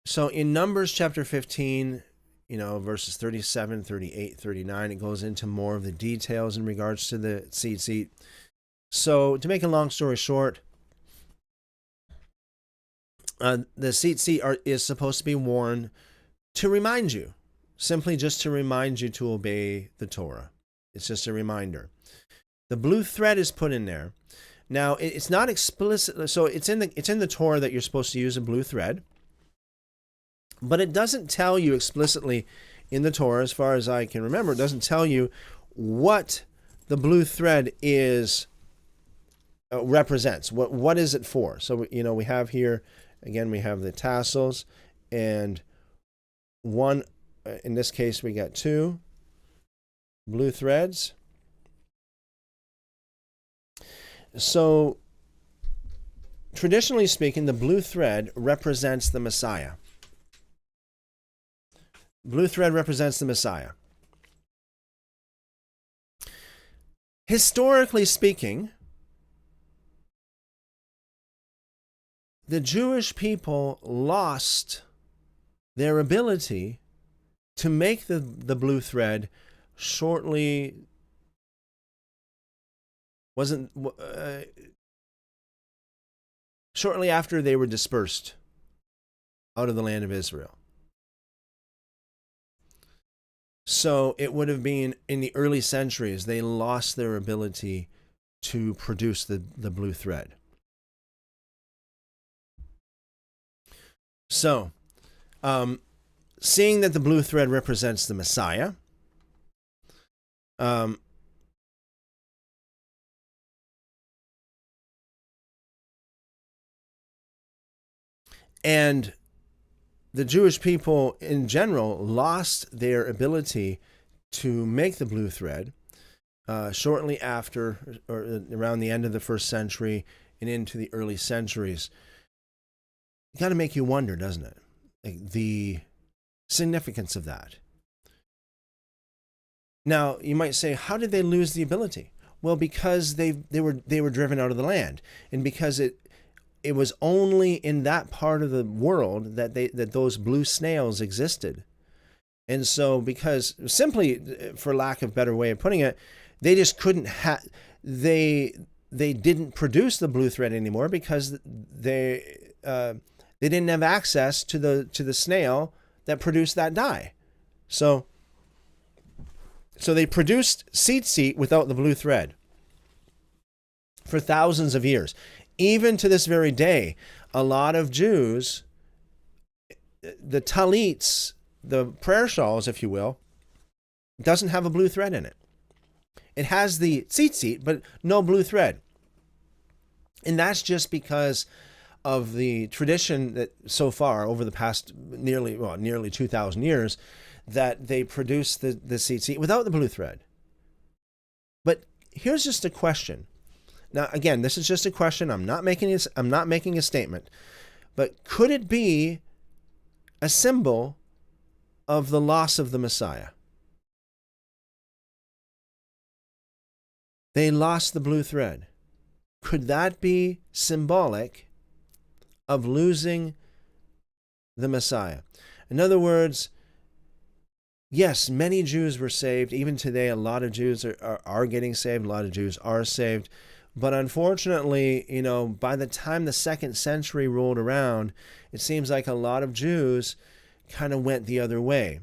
So in Numbers chapter 15, verses 37, 38, 39, it goes into more of the details in regards to the seat. So to make a long story short, the seat is supposed to be worn to remind you, simply just to remind you to obey the Torah. It's just a reminder. The blue thread is put in there. Now, it's not explicit, so it's in the Torah that you're supposed to use a blue thread, but it doesn't tell you explicitly in the Torah, as far as I can remember, it doesn't tell you what the blue thread is represents. What is it for? So we have here again, we have the tassels, and one, in this case we got 2 blue threads. So traditionally speaking, the blue thread represents the Messiah. Blue thread represents the Messiah. Historically speaking, the Jewish people lost their ability to make the blue thread shortly after they were dispersed out of the land of Israel. So it would have been in the early centuries, they lost their ability to produce the blue thread. So, seeing that the blue thread represents the Messiah, and the Jewish people in general lost their ability to make the blue thread shortly after, or around the end of the 1st century and into the early centuries. It got to make you wonder, doesn't it? Like the significance of that. Now, you might say, how did they lose the ability? Well, because they were driven out of the land, and because it was only in that part of the world that those blue snails existed. And so, because simply, for lack of a better way of putting it, they just couldn't they didn't produce the blue thread anymore because they didn't have access to the snail that produced that dye. So they produced seat without the blue thread for thousands of years. Even to this very day, a lot of Jews, the talits, the prayer shawls, if you will, doesn't have a blue thread in it. It has the seat, but no blue thread. And that's just because of the tradition that so far over the past nearly 2,000 years that they produce the seat without the blue thread. But here's just a question. Now, again, this is just a question. I'm not making a statement. But could it be a symbol of the loss of the Messiah? They lost the blue thread. Could that be symbolic of losing the Messiah? In other words, yes, many Jews were saved. Even today, a lot of Jews are getting saved. A lot of Jews are saved. But unfortunately, by the time the 2nd century rolled around, it seems like a lot of Jews kind of went the other way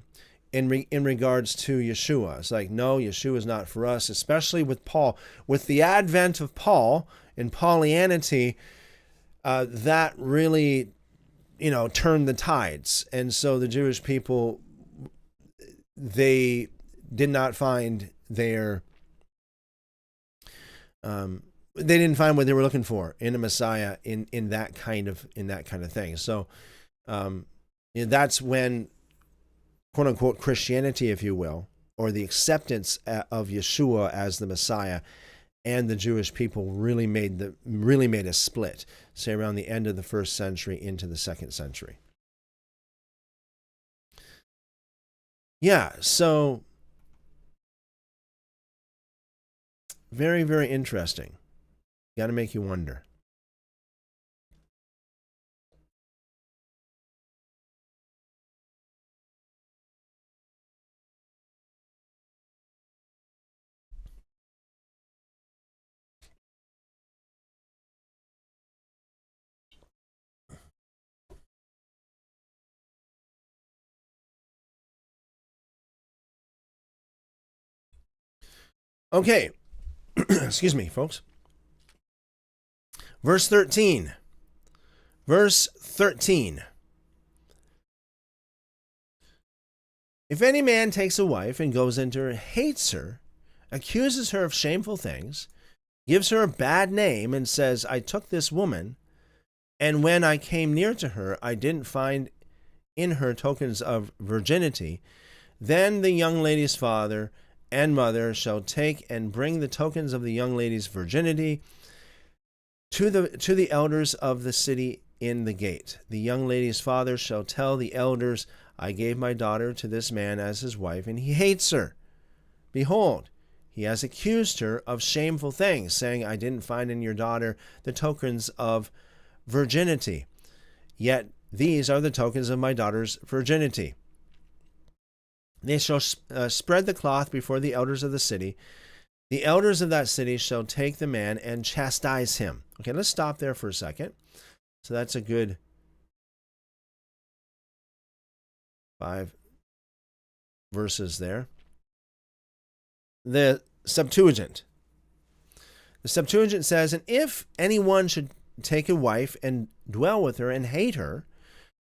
in regards to Yeshua. It's like, no, Yeshua is not for us, especially with Paul. With the advent of Paul and Paulianity, that really, turned the tides. And so the Jewish people, they did not find their... they didn't find what they were looking for in a Messiah in that kind of thing. So that's when, quote unquote, Christianity, if you will, or the acceptance of Yeshua as the Messiah and the Jewish people really made a split, say around the end of the 1st century into the 2nd century. Yeah, so very, very interesting. Got to make you wonder. Okay, excuse me, folks. Verse 13. Verse 13. If any man takes a wife and goes into her, hates her, accuses her of shameful things, gives her a bad name, and says, I took this woman, and when I came near to her, I didn't find in her tokens of virginity, then the young lady's father and mother shall take and bring the tokens of the young lady's virginity to the elders of the city in the gate. The young lady's father shall tell the elders, I gave my daughter to this man as his wife, and he hates her. Behold, he has accused her of shameful things, saying, I didn't find in your daughter the tokens of virginity. Yet these are the tokens of my daughter's virginity. They shall spread the cloth before the elders of the city. The elders of that city shall take the man and chastise him. Okay, let's stop there for a second. So that's a good 5 verses there. The Septuagint. The Septuagint says, and if anyone should take a wife and dwell with her and hate her,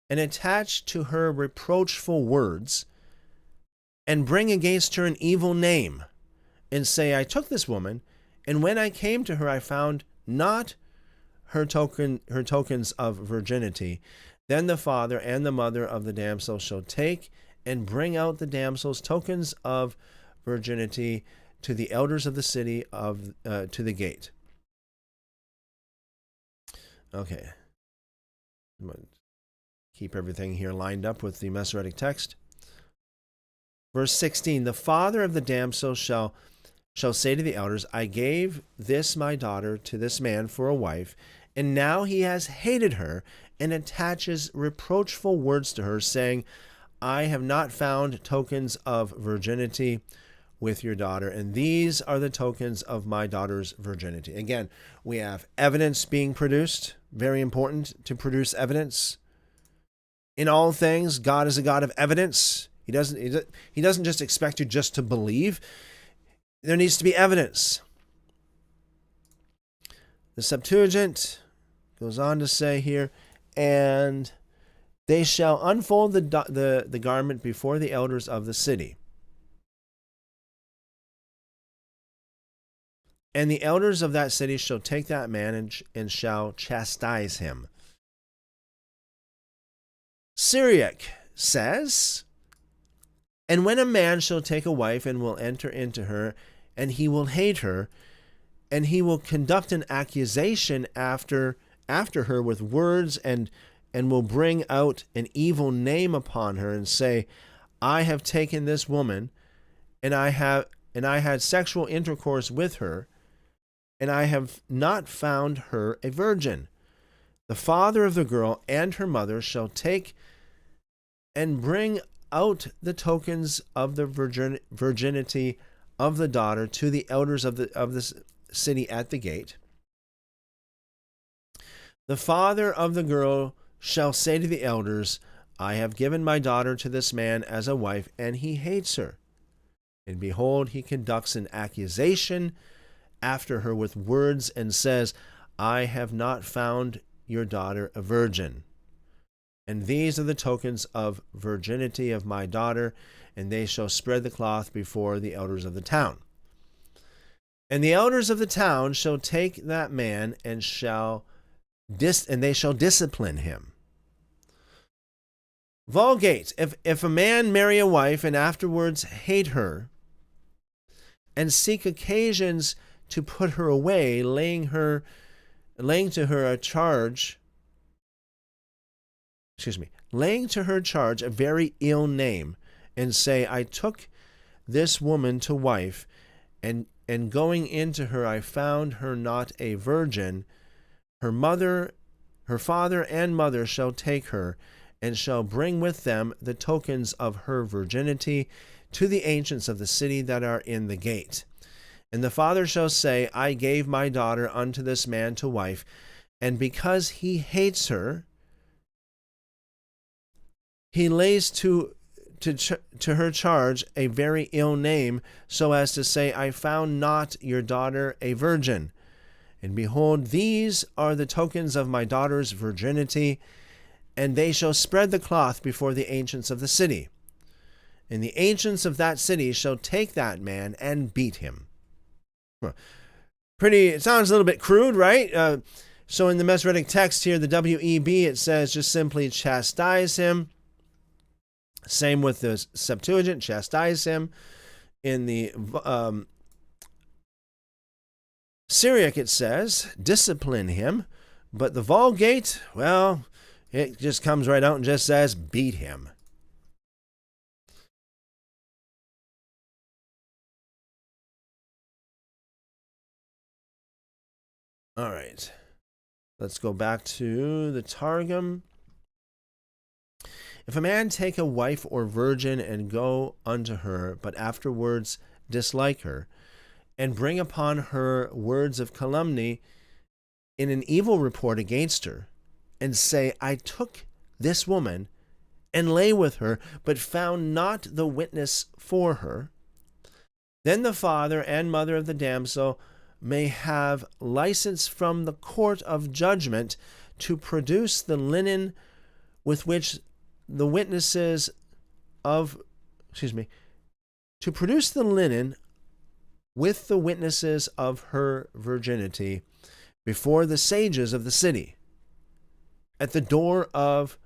and attach to her reproachful words, and bring against her an evil name, and say, I took this woman, and when I came to her, I found not her tokens of virginity. Then the father and the mother of the damsel shall take and bring out the damsel's tokens of virginity to the elders of the city to the gate. Okay. I'm going to keep everything here lined up with the Masoretic text. Verse 16, the father of the damsel shall say to the elders, I gave this my daughter to this man for a wife, and now he has hated her, and attaches reproachful words to her, saying, I have not found tokens of virginity with your daughter, and these are the tokens of my daughter's virginity. Again, we have evidence being produced. Very important to produce evidence. In all things, God is a God of evidence. He doesn't just expect you just to believe. There needs to be evidence. The Septuagint goes on to say here, and they shall unfold the garment before the elders of the city. And the elders of that city shall take that man and shall chastise him. Syriac says, and when a man shall take a wife and will enter into her, and he will hate her, and he will conduct an accusation after her with words, and will bring out an evil name upon her, and say, I have taken this woman, and I had sexual intercourse with her, and I have not found her a virgin. The father of the girl and her mother shall take and bring out the tokens of the virginity of the daughter to the elders of the city at the gate. The father of the girl shall say to the elders, I have given my daughter to this man as a wife, and he hates her. And behold, he conducts an accusation after her with words, and says, I have not found your daughter a virgin. And these are the tokens of virginity of my daughter, and they shall spread the cloth before the elders of the town. And the elders of the town shall take that man, and they shall discipline him. Vulgate, if a man marry a wife and afterwards hate her, and seek occasions to put her away, laying to her charge a very ill name, and say, I took this woman to wife, and going into her I found her not a virgin. Her father and mother shall take her, and shall bring with them the tokens of her virginity to the ancients of the city that are in the gate. And the father shall say, I gave my daughter unto this man to wife, and because he hates her, he lays to her charge a very ill name, so as to say, I found not your daughter a virgin. And behold, these are the tokens of my daughter's virginity, and they shall spread the cloth before the ancients of the city. And the ancients of that city shall take that man and beat him. It sounds a little bit crude, right? So in the Masoretic text here, the WEB, it says just simply chastise him. Same with the Septuagint, chastise him. In the Syriac, it says discipline him. But the Vulgate, well, it just comes right out and just says beat him. All right. Let's go back to the Targum. If a man take a wife or virgin and go unto her, but afterwards dislike her, and bring upon her words of calumny in an evil report against her, and say, I took this woman and lay with her, but found not the witness for her, then the father and mother of the damsel may have license from the court of judgment to produce the linen with which the witnesses of, to produce the linen with the witnesses of her virginity before the sages of the city, at the door of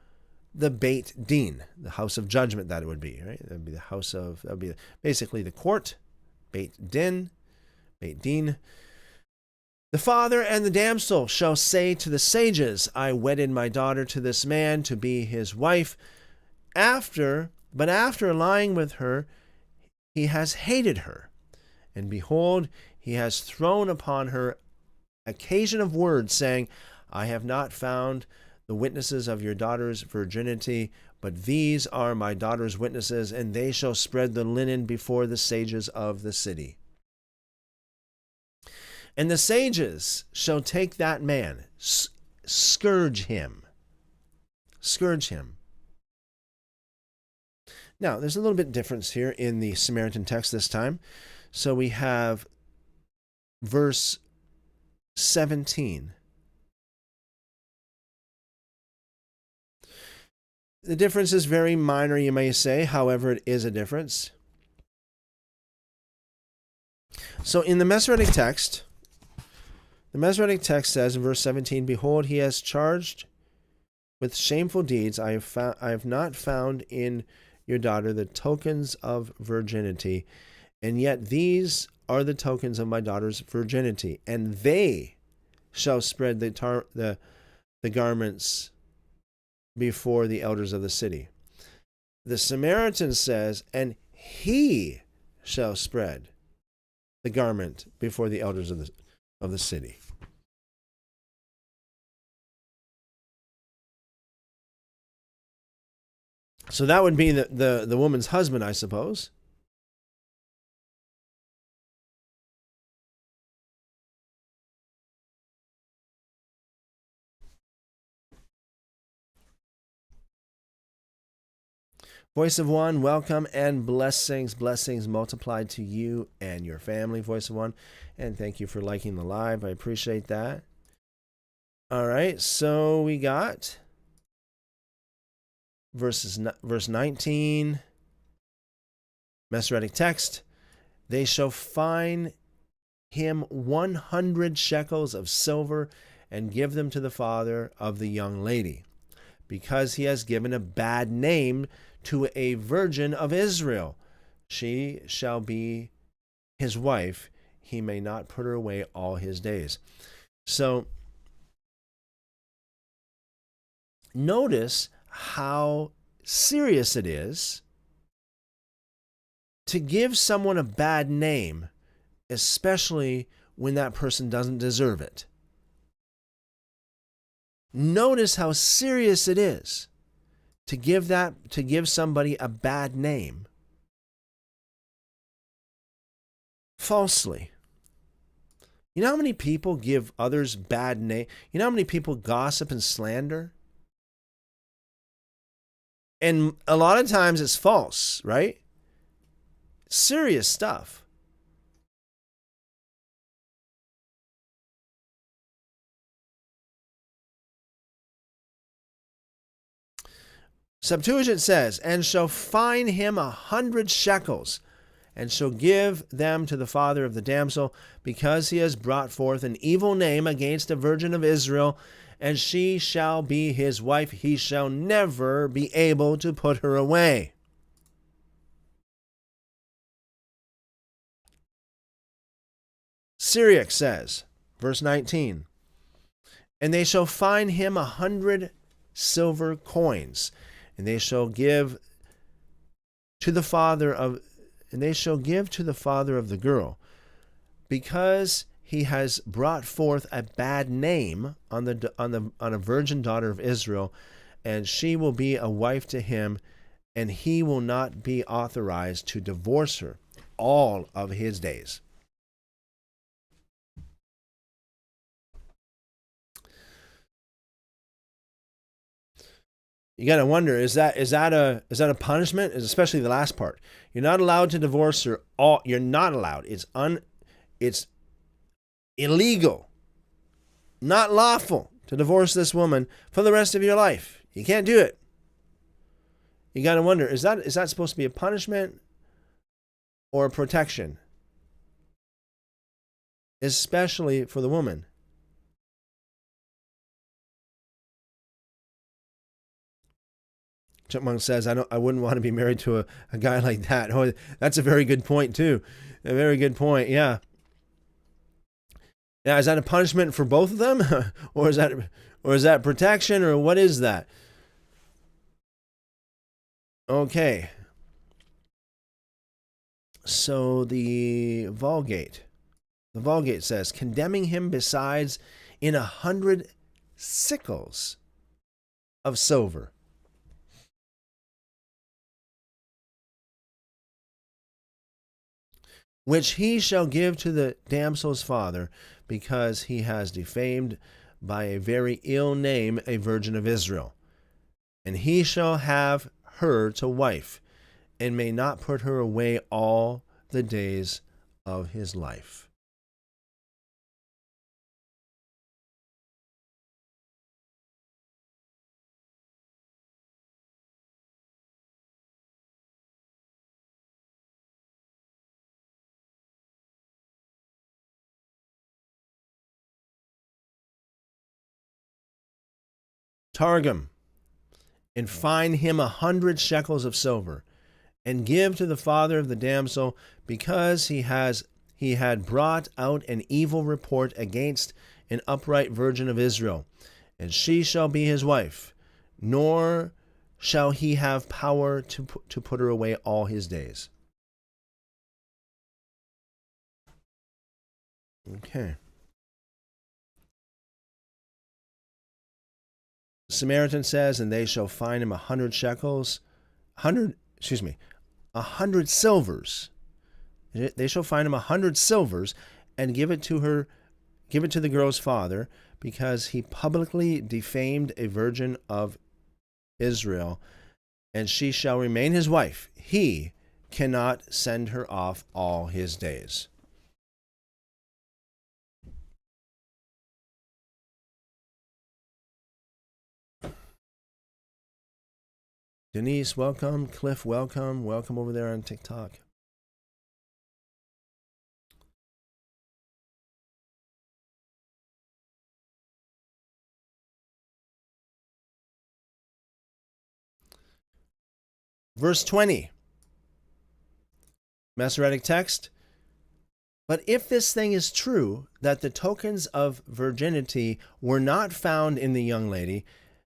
the Beit Din, the house of judgment that it would be, right? That would be that would be basically the court, Beit Din. The father and the damsel shall say to the sages, I wedded my daughter to this man to be his wife. But after lying with her, he has hated her. And behold, he has thrown upon her occasion of words, saying, I have not found the witnesses of your daughter's virginity, but these are my daughter's witnesses, and they shall spread the linen before the sages of the city. And the sages shall take that man, scourge him. Now, there's a little bit difference here in the Samaritan text this time. So we have verse 17. The difference is very minor, you may say. However, it is a difference. So in the Masoretic text says in verse 17, Behold, he has charged with shameful deeds. I have not found in your daughter the tokens of virginity, and yet these are the tokens of my daughter's virginity, and they shall spread the garments before the elders of the city. The Samaritan says, and he shall spread the garment before the elders of the city. So that would be the woman's husband, I suppose. Voice of One, welcome and blessings multiplied to you and your family, Voice of One. And thank you for liking the live. I appreciate that. All right, so we got verse 19, Masoretic text. They shall fine him 100 shekels of silver and give them to the father of the young lady, because he has given a bad name to a virgin of Israel. She shall be his wife, he may not put her away all his days. So notice how serious it is to give someone a bad name, especially when that person doesn't deserve it. Notice how serious it is to give somebody a bad name falsely. You know how many people give others bad name? You know how many people gossip and slander? And a lot of times it's false, right? Serious stuff. Septuagint says, and shall fine him 100 shekels, and shall give them to the father of the damsel, because he has brought forth an evil name against a virgin of Israel, and she shall be his wife. He shall never be able to put her away. Syriac says, verse 19, and they shall fine him 100 silver coins, and they shall give to the father of the girl, because he has brought forth a bad name on a virgin daughter of Israel, and she will be a wife to him, and he will not be authorized to divorce her all of his days. You got to wonder, is that a punishment? Especially the last part. You're not allowed to divorce her. You're not allowed. It's illegal, not lawful to divorce this woman for the rest of your life. You can't do it. You got to wonder, is that supposed to be a punishment or a protection? Especially for the woman. Chipmunk says, I wouldn't want to be married to a guy like that. Oh, that's a very good point, too. A very good point, yeah. Now, is that a punishment for both of them? or is that protection, or what is that? Okay. So the Vulgate says, condemning him besides in 100 sickles of silver. Which he shall give to the damsel's father, because he has defamed by a very ill name a virgin of Israel. And he shall have her to wife, and may not put her away all the days of his life. Targum, and fine him 100 shekels of silver, and give to the father of the damsel, because he had brought out an evil report against an upright virgin of Israel, and she shall be his wife, nor shall he have power to put her away all his days. Okay. Samaritan says, and they shall fine him 100 shekels, 100 silvers. They shall fine him 100 silvers, and give it to the girl's father, because he publicly defamed a virgin of Israel, and she shall remain his wife. He cannot send her off all his days. Denise, welcome. Cliff, welcome. Welcome over there on TikTok. Verse 20. Masoretic text. But if this thing is true, that the tokens of virginity were not found in the young lady,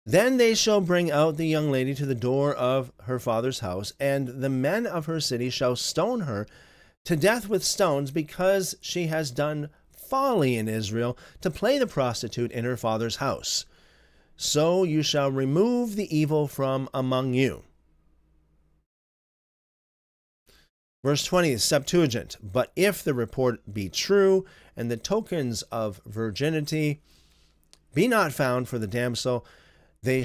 then they shall bring out the young lady to the door of her father's house, and the men of her city shall stone her to death with stones, because she has done folly in Israel to play the prostitute in her father's house. So you shall remove the evil from among you. Verse 20, Septuagint. But if the report be true, and the tokens of virginity be not found for the damsel, then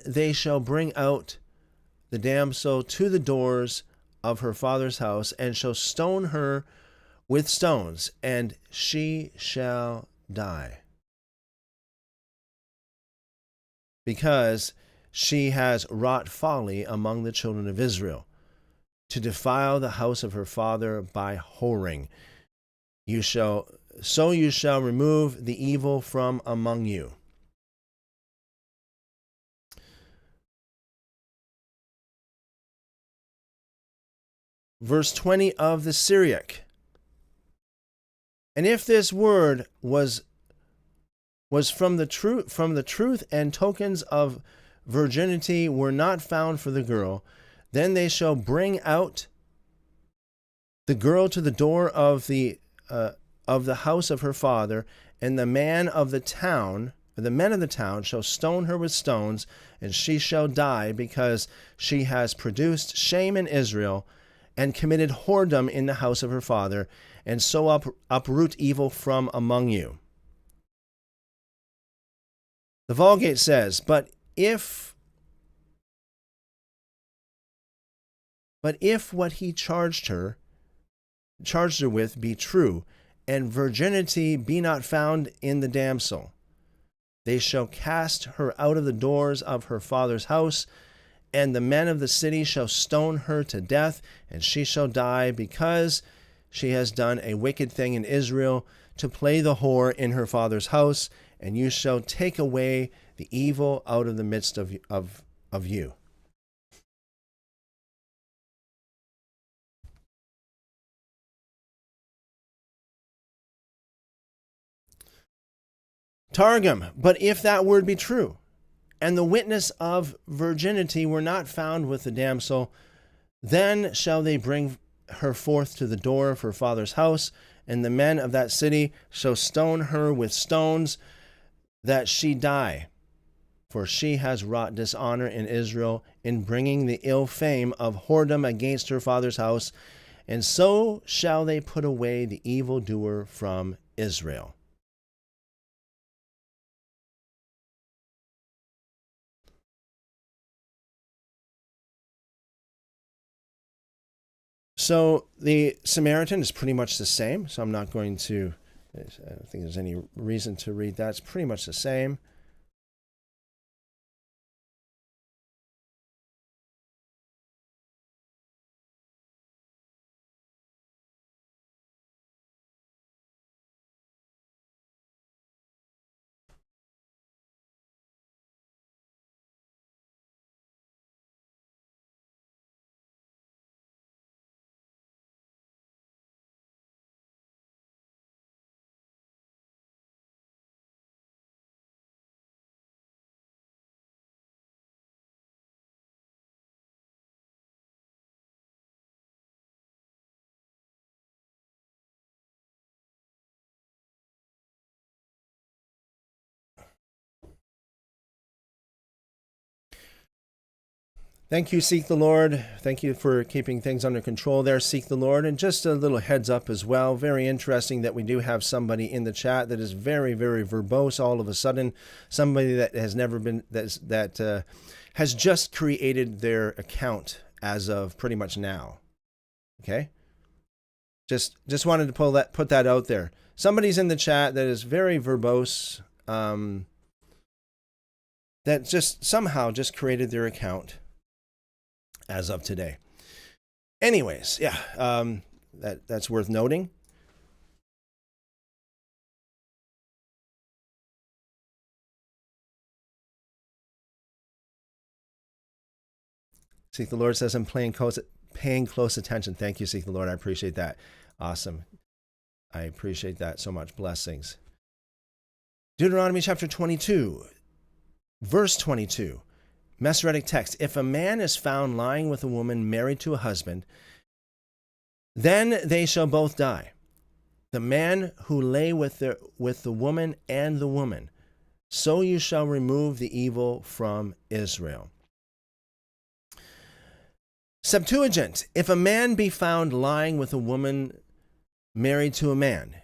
they shall bring out the damsel to the doors of her father's house, and shall stone her with stones, and she shall die, because she has wrought folly among the children of Israel, to defile the house of her father by whoring. You shall remove the evil from among you. Verse 20 of the Syriac. And if this word was from the truth, and tokens of virginity were not found for the girl, then they shall bring out the girl to the door of the house of her father, and the men of the town shall stone her with stones, and she shall die, because she has produced shame in Israel, and committed whoredom in the house of her father, and so uproot evil from among you. The Vulgate says, But if what he charged her with be true, and virginity be not found in the damsel, they shall cast her out of the doors of her father's house, and the men of the city shall stone her to death, and she shall die, because she has done a wicked thing in Israel, to play the whore in her father's house, and you shall take away the evil out of the midst of you. Targum, but if that word be true, and the witness of virginity were not found with the damsel, then shall they bring her forth to the door of her father's house, and the men of that city shall stone her with stones, that she die. For she has wrought dishonor in Israel, in bringing the ill fame of whoredom against her father's house, and so shall they put away the evildoer from Israel. So the Samaritan is pretty much the same, so I'm not going to, I don't think there's any reason to read that. It's pretty much the same. Thank you, Seek the Lord. Thank you for keeping things under control there, Seek the Lord. And just a little heads up as well. Very interesting that we do have somebody in the chat that is very, very verbose all of a sudden. Somebody that has never been, that has just created their account as of pretty much now. Okay? Just wanted to put that out there. Somebody's in the chat that is very verbose, that just somehow just created their account as of today. Anyways, yeah, that's worth noting. Seek the Lord says I'm playing paying close attention. Thank you, Seek the Lord. I appreciate that. Awesome. I appreciate that so much. Blessings. Deuteronomy chapter 22, verse 22. Masoretic text. If a man is found lying with a woman married to a husband, then they shall both die. The man who lay with the woman and the woman. So you shall remove the evil from Israel. Septuagint. If a man be found lying with a woman married to a man,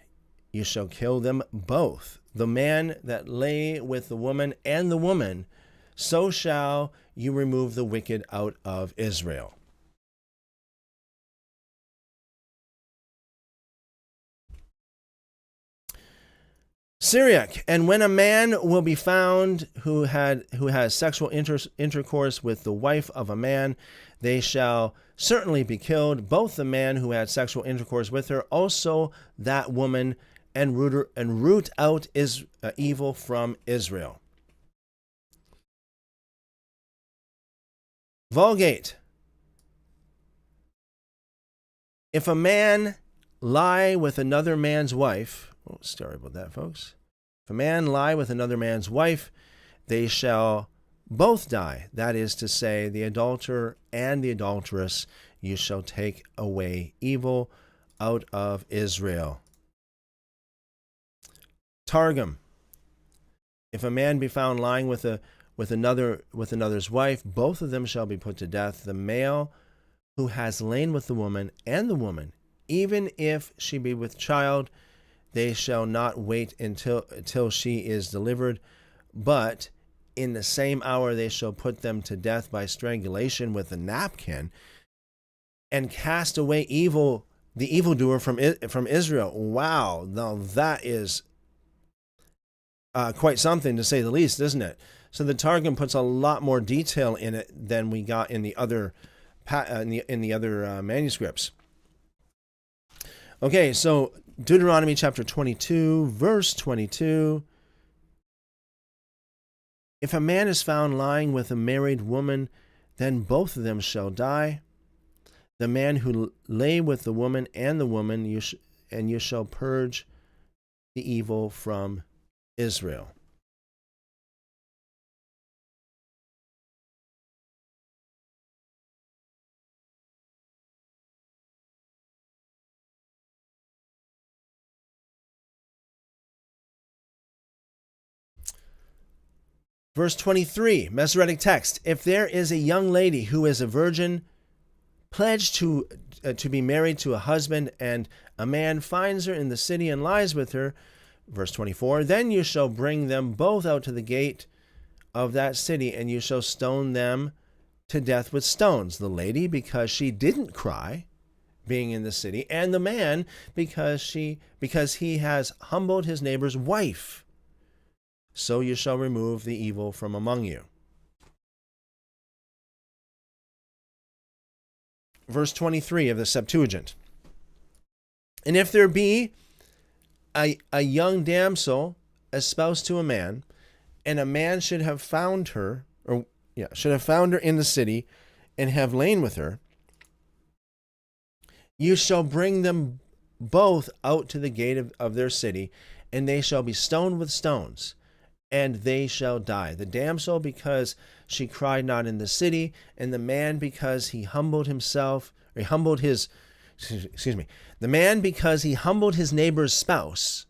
you shall kill them both. The man that lay with the woman and the woman, so shall you remove the wicked out of Israel. Syriac. And when a man will be found who has sexual intercourse with the wife of a man, they shall certainly be killed, both the man who had sexual intercourse with her, also that woman, and root out evil from Israel. Vulgate. If a man lie with another man's wife, sorry about that, folks. If a man lie with another man's wife, they shall both die. That is to say, the adulterer and the adulteress, you shall take away evil out of Israel. Targum. If a man be found lying with another's wife, both of them shall be put to death. The male who has lain with the woman and the woman, even if she be with child, they shall not wait until she is delivered, but in the same hour they shall put them to death by strangulation with a napkin, and cast away the evildoer from Israel. Wow, now that is quite something, to say the least, isn't it? So the Targum puts a lot more detail in it than we got in the other manuscripts. Okay, so Deuteronomy chapter 22, verse 22. If a man is found lying with a married woman, then both of them shall die. The man who lay with the woman and the woman, you shall purge the evil from Israel. Verse 23, Masoretic text. If there is a young lady who is a virgin, pledged to be married to a husband, and a man finds her in the city and lies with her, verse 24, then you shall bring them both out to the gate of that city, and you shall stone them to death with stones. The lady, because she didn't cry, being in the city, and the man, because he has humbled his neighbor's wife. So you shall remove the evil from among you. Verse 23 of the Septuagint. And if there be a young damsel espoused to a man, and a man should have found her in the city and have lain with her, you shall bring them both out to the gate of their city, and they shall be stoned with stones, and they shall die. The damsel, because she cried not in the city, and the man, because he humbled himself, or he humbled his, the man, because he humbled his neighbor's spouse.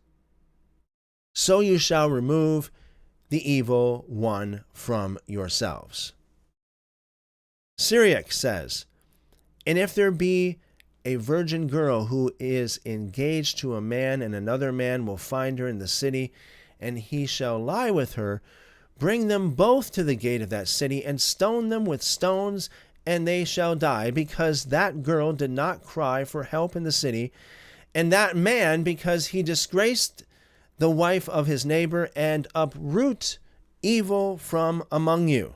So you shall remove the evil one from yourselves. Syriac says, and if there be a virgin girl who is engaged to a man, and another man will find her in the city, and he shall lie with her, bring them both to the gate of that city, and stone them with stones, and they shall die, because that girl did not cry for help in the city, and that man, because he disgraced the wife of his neighbor, and uproot evil from among you.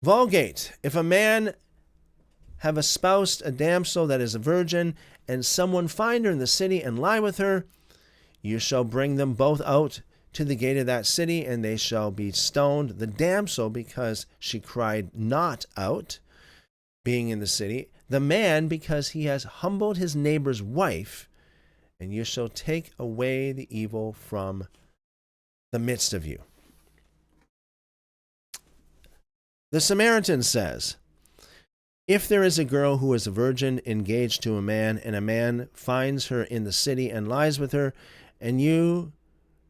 Vulgate. If a man have espoused a damsel that is a virgin, and someone find her in the city and lie with her, you shall bring them both out to the gate of that city, and they shall be stoned. The damsel, because she cried not out, being in the city, the man because he has humbled his neighbor's wife, and you shall take away the evil from the midst of you. The Samaritan says, if there is a girl who is a virgin engaged to a man, and a man finds her in the city and lies with her, and you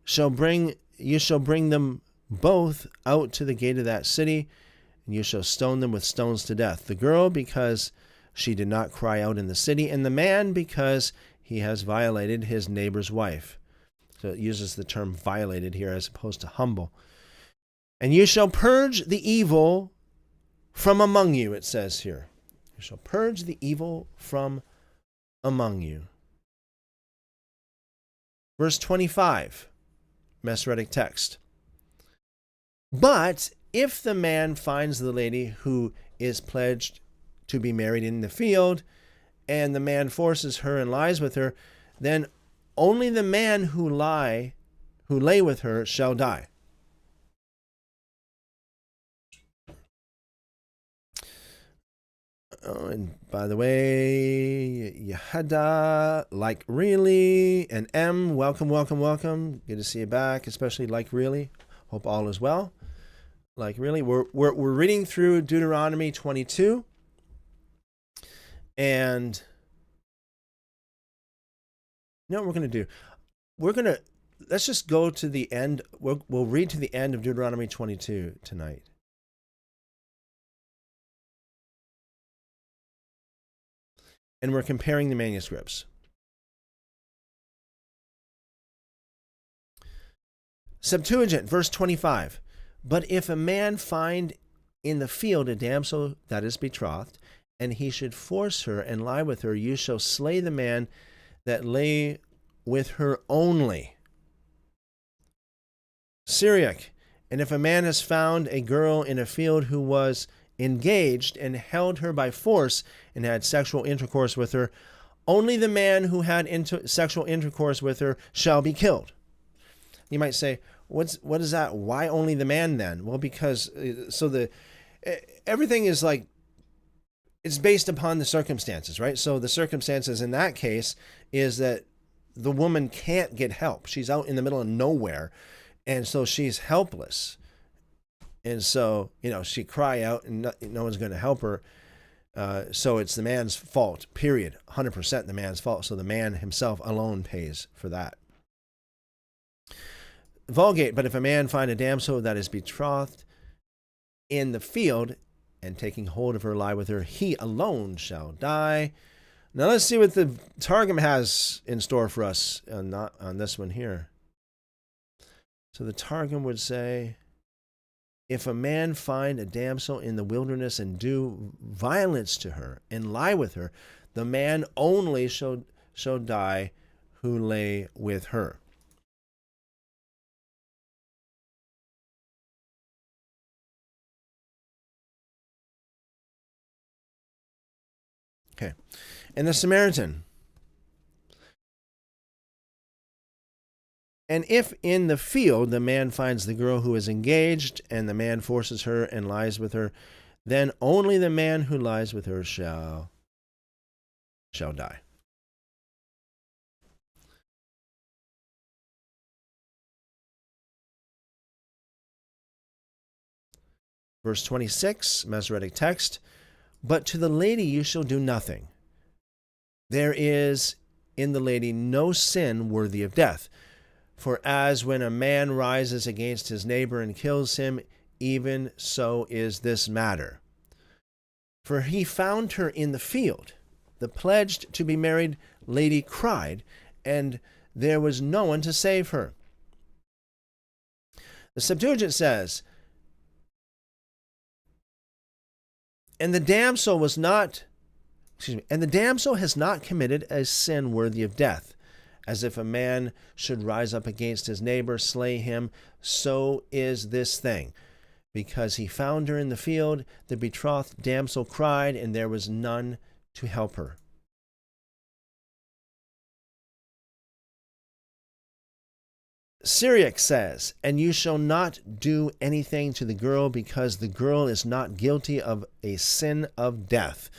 shall bring them both out to the gate of that city, and you shall stone them with stones to death. The girl because she did not cry out in the city, and the man because he has violated his neighbor's wife. So it uses the term violated here as opposed to humble. And you shall purge the evil from among you, it says here. You shall purge the evil from among you. Verse 25, Masoretic text. But if the man finds the lady who is pledged to be married in the field, and the man forces her and lies with her, then only the man who lay with her shall die. Oh, and by the way, Yehada, like really, and M, welcome, welcome, welcome. Good to see you back, especially like really. Hope all is well. Like really, we're reading through Deuteronomy 22, and you know what we're going to do? Let's just go to the end. We'll read to the end of Deuteronomy 22 tonight. And we're comparing the manuscripts. Septuagint, verse 25. But if a man find in the field a damsel that is betrothed, and he should force her and lie with her, you shall slay the man that lay with her only. Syriac. And if a man has found a girl in a field who was engaged and held her by force and had sexual intercourse with her, only the man who had sexual intercourse with her shall be killed. You might say, what is that? Why only the man then? Well, because everything is like, it's based upon the circumstances, right? So the circumstances in that case is that the woman can't get help. She's out in the middle of nowhere, and so she's helpless. And so, she cry out and no one's going to help her. So it's the man's fault, period. 100% the man's fault. So the man himself alone pays for that. Vulgate, but if a man find a damsel that is betrothed in the field, and taking hold of her lie with her, he alone shall die. Now let's see what the Targum has in store for us on this one here. So the Targum would say, if a man find a damsel in the wilderness and do violence to her and lie with her, the man only shall die who lay with her. Okay. And the Samaritan. And if in the field the man finds the girl who is engaged, and the man forces her and lies with her, then only the man who lies with her shall die. Verse 26, Masoretic text. But to the lady you shall do nothing. There is in the lady no sin worthy of death. For as when a man rises against his neighbor and kills him, even so is this matter. For he found her in the field. The pledged to be married lady cried, and there was no one to save her. The Septuagint says, and the damsel has not committed a sin worthy of death, as if a man should rise up against his neighbor, slay him. So is this thing. Because he found her in the field, the betrothed damsel cried, and there was none to help her. Syriac says, and you shall not do anything to the girl, because the girl is not guilty of a sin of death.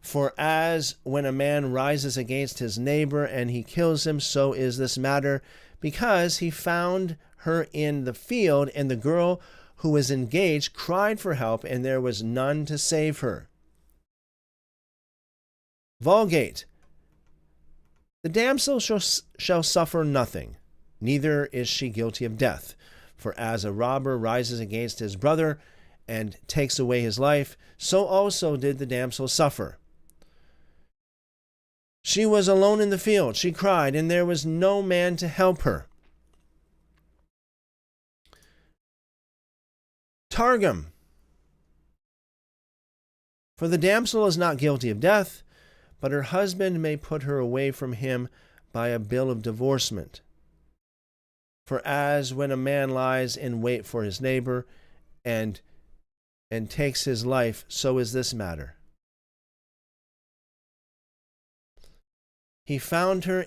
For as when a man rises against his neighbor and he kills him, so is this matter, because he found her in the field, and the girl who was engaged cried for help, and there was none to save her. Vulgate. The damsel shall suffer nothing, neither is she guilty of death. For as a robber rises against his brother and takes away his life, so also did the damsel suffer. She was alone in the field. She cried, and there was no man to help her. Targum. For the damsel is not guilty of death, but her husband may put her away from him by a bill of divorcement. For as when a man lies in wait for his neighbor and takes his life, so is this matter. He found her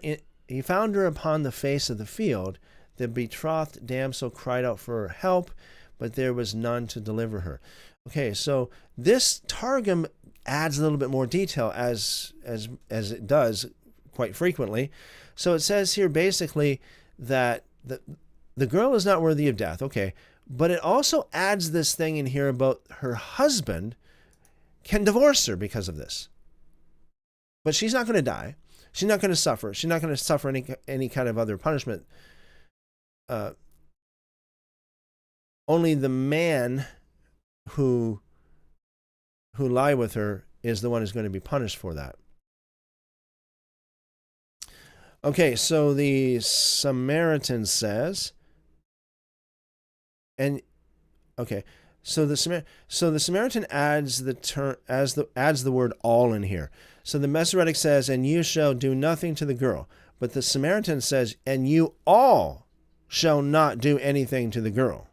upon the face of the field. The betrothed damsel cried out for help, but there was none to deliver her. Okay, so this Targum adds a little bit more detail as it does quite frequently. So it says here basically that the girl is not worthy of death. Okay, but it also adds this thing in here about her husband can divorce her because of this. But she's not going to die. She's not going to suffer. She's not going to suffer any kind of other punishment. Only the man who lie with her is the one who's going to be punished for that. Okay, so the Samaritan says, and okay, so the Samaritan adds the term adds the word all in here. So the Masoretic says, and you shall do nothing to the girl, but the Samaritan says, and you all shall not do anything to the girl.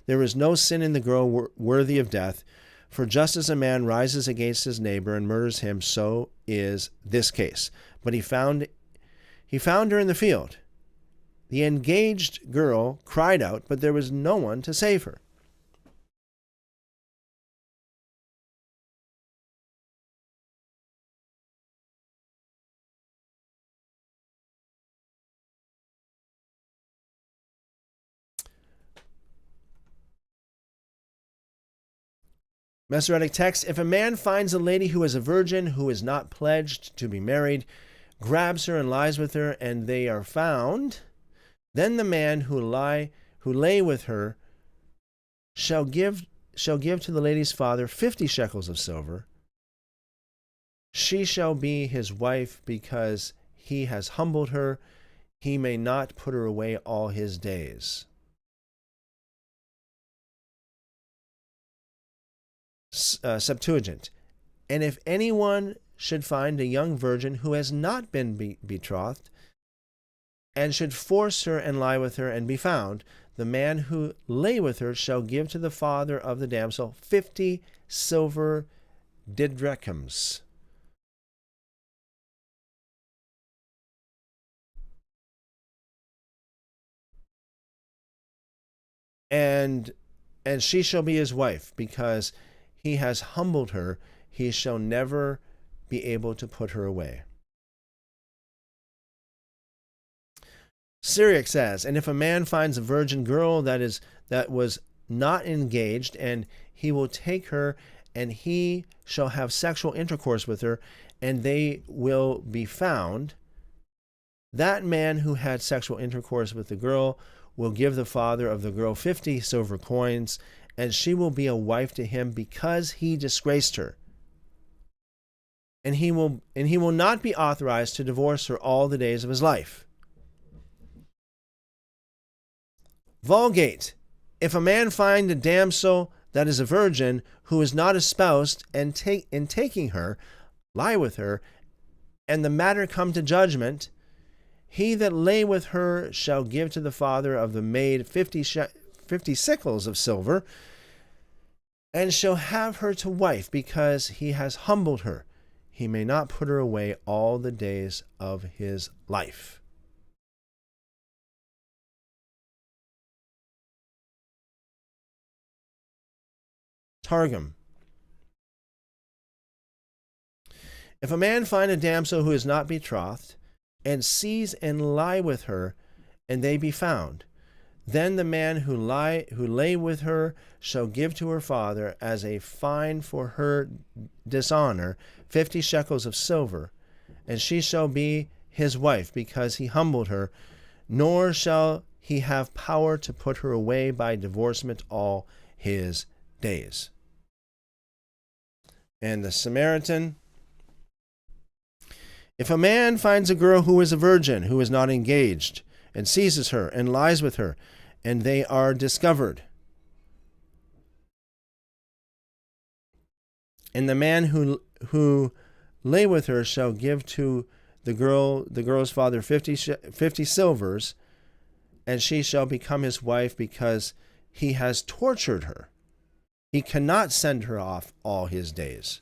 There is no sin in the girl worthy of death, for just as a man rises against his neighbor and murders him, so is this case. But he found her in the field. The engaged girl cried out, but there was no one to save her. Masoretic text, if a man finds a lady who is a virgin, who is not pledged to be married, grabs her and lies with her, and they are found, then the man who lay with her shall give to the lady's father 50 shekels of silver. She shall be his wife, because he has humbled her. He may not put her away all his days. Septuagint. And if anyone should find a young virgin who has not been betrothed, and should force her and lie with her and be found, the man who lay with her shall give to the father of the damsel 50 silver didrachms. And she shall be his wife, because he has humbled her. He shall never be able to put her away. Syriac says, and if a man finds a virgin girl that was not engaged, and he will take her, and he shall have sexual intercourse with her, and they will be found, that man who had sexual intercourse with the girl will give the father of the girl 50 silver coins, and she will be a wife to him, because he disgraced her. And he will not be authorized to divorce her all the days of his life. Vulgate. If a man find a damsel that is a virgin, who is not espoused, and taking her, lie with her, and the matter come to judgment, he that lay with her shall give to the father of the maid 50 sickles of silver, and shall have her to wife, because he has humbled her. He may not put her away all the days of his life. Targum. If a man find a damsel who is not betrothed, and seize and lie with her, and they be found, then the man who lay with her shall give to her father as a fine for her dishonor 50 shekels of silver, and she shall be his wife, because he humbled her, nor shall he have power to put her away by divorcement all his days. And the Samaritan, if a man finds a girl who is a virgin, who is not engaged, and seizes her, and lies with her, and they are discovered, and the man who lay with her shall give to the girl's father 50 silvers, and she shall become his wife, because he has tortured her. He cannot send her off all his days.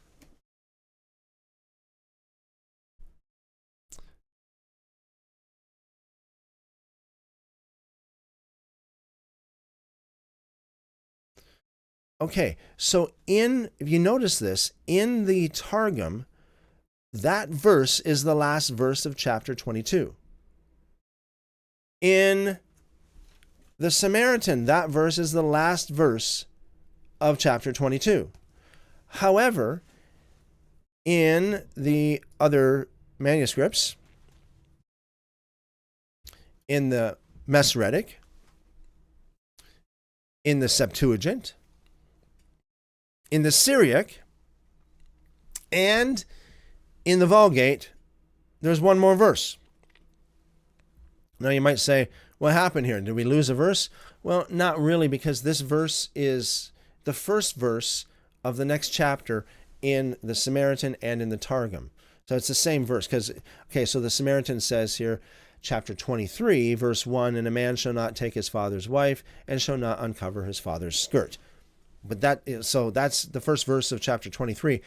Okay, so if you notice this, in the Targum, that verse is the last verse of chapter 22. In the Samaritan, that verse is the last verse of chapter 22. However, in the other manuscripts, in the Masoretic, in the Septuagint, in the Syriac, and in the Vulgate, there's one more verse. Now you might say, what happened here? Did we lose a verse? Well, not really, because this verse is the first verse of the next chapter in the Samaritan and in the Targum. So it's the same verse. So the Samaritan says here, chapter 23, verse 1, and a man shall not take his father's wife, and shall not uncover his father's skirt. But that's the first verse of chapter 23.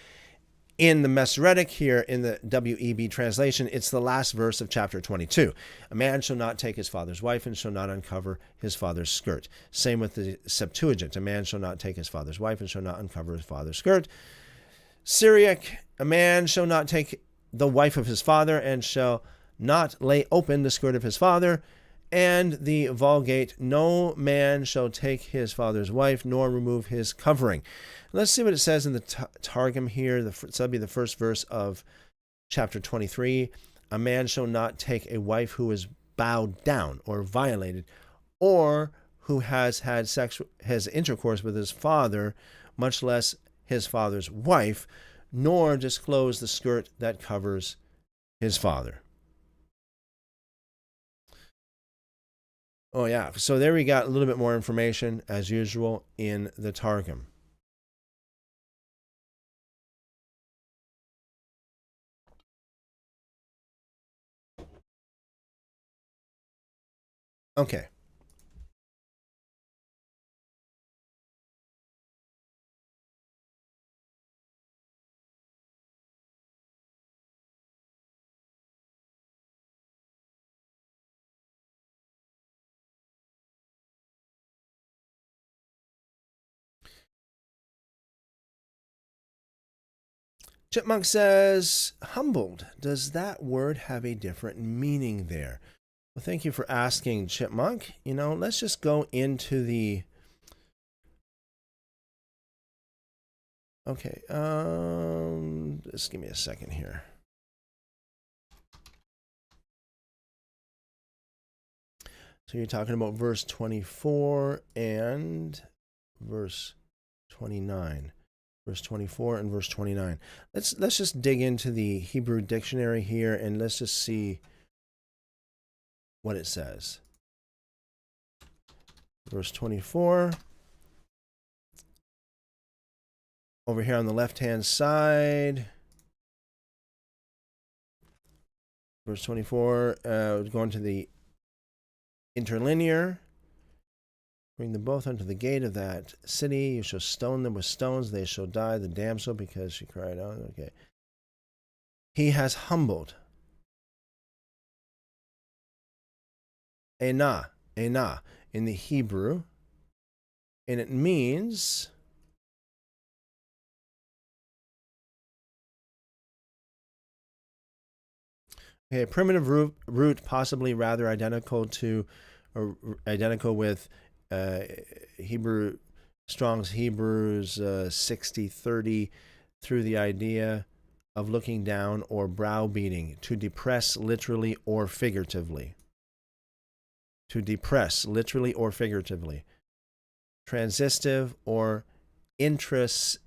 In the Masoretic here, in the WEB translation, it's the last verse of chapter 22. A man shall not take his father's wife, and shall not uncover his father's skirt. Same with the Septuagint. A man shall not take his father's wife, and shall not uncover his father's skirt. Syriac, a man shall not take the wife of his father, and shall not lay open the skirt of his father. And the Vulgate, no man shall take his father's wife, nor remove his covering. Let's see what it says in the Targum here. That'll be the first verse of chapter 23. A man shall not take a wife who is bowed down or violated, or who has had intercourse with his father, much less his father's wife, nor disclose the skirt that covers his father. Oh, yeah. So there we got a little bit more information, as usual, in the Targum. Okay. Chipmunk says, humbled. Does that word have a different meaning there? Well, thank you for asking, Chipmunk. Let's just go into the... Okay, just give me a second here. So you're talking about verse 24 and verse 29. Verse 24 and verse 29. Let's just dig into the Hebrew dictionary here, and let's just see what it says. Verse 24. Over here on the left-hand side. Verse 24, going to the interlinear. Bring them both unto the gate of that city. You shall stone them with stones. They shall die, the damsel, because she cried out. Okay. He has humbled. Enah in the Hebrew. And it means Okay, primitive root possibly rather identical to, or identical with Hebrew Strong's Hebrews 60:30, through the idea of looking down or browbeating, to depress literally or figuratively. To depress literally or figuratively. Transitive or intransitive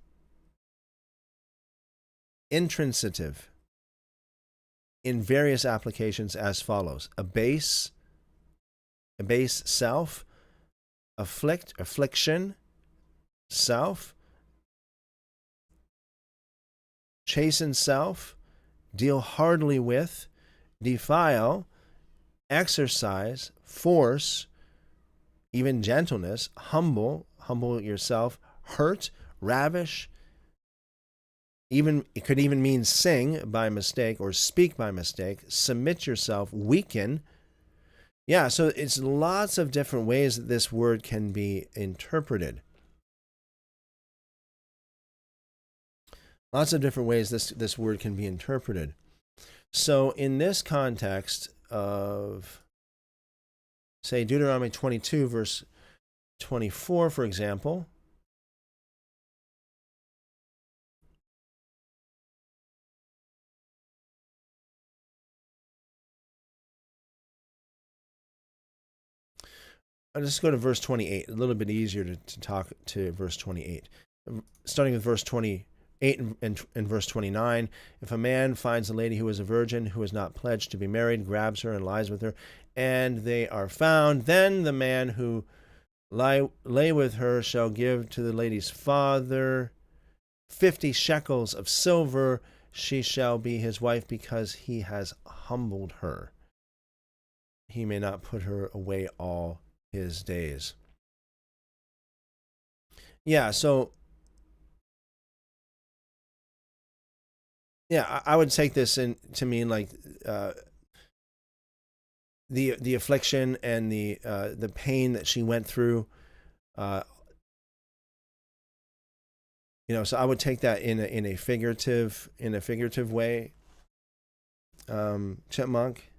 in various applications as follows: abase self, affliction, self, chasten self, deal hardly with, defile, exercise, force, even gentleness, humble yourself, hurt, ravish. Even it could even mean sing by mistake or speak by mistake, submit yourself, weaken. Yeah, so it's lots of different ways that this word can be interpreted. Lots of different ways this word can be interpreted. So in this context of, say, Deuteronomy 22, verse 24, for example, I'll just go to verse 28, a little bit easier to talk to verse 28. Starting with verse 28 and verse 29, if a man finds a lady who is a virgin, who is not pledged to be married, grabs her and lies with her, and they are found, then the man who lay with her shall give to the lady's father 50 shekels of silver. She shall be his wife because he has humbled her. He may not put her away all his days. Yeah, so yeah, I would take this to mean like the affliction and the pain that she went through. So I would take that in a figurative way. Chipmunk.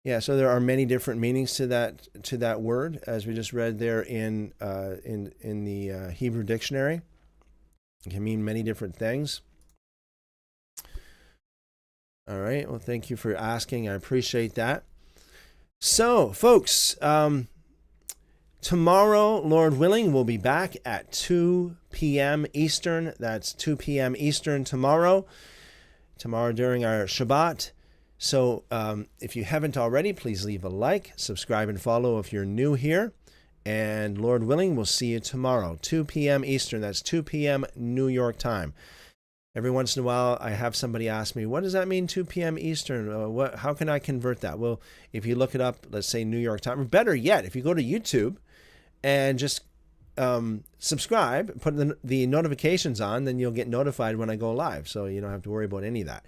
Yeah, so there are many different meanings to that word, as we just read there in the Hebrew dictionary. It can mean many different things. All right. Well, thank you for asking. I appreciate that. So, folks, tomorrow, Lord willing, we'll be back at 2 p.m. Eastern. That's 2 p.m. Eastern tomorrow during our Shabbat. So if you haven't already, please leave a like, subscribe, and follow if you're new here. And Lord willing, we'll see you tomorrow, 2 p.m. Eastern. That's 2 p.m. New York time. Every once in a while, I have somebody ask me, what does that mean, 2 p.m. Eastern? How can I convert that? Well, if you look it up, let's say New York time, or better yet, if you go to YouTube and just subscribe, put the notifications on, then you'll get notified when I go live. So you don't have to worry about any of that.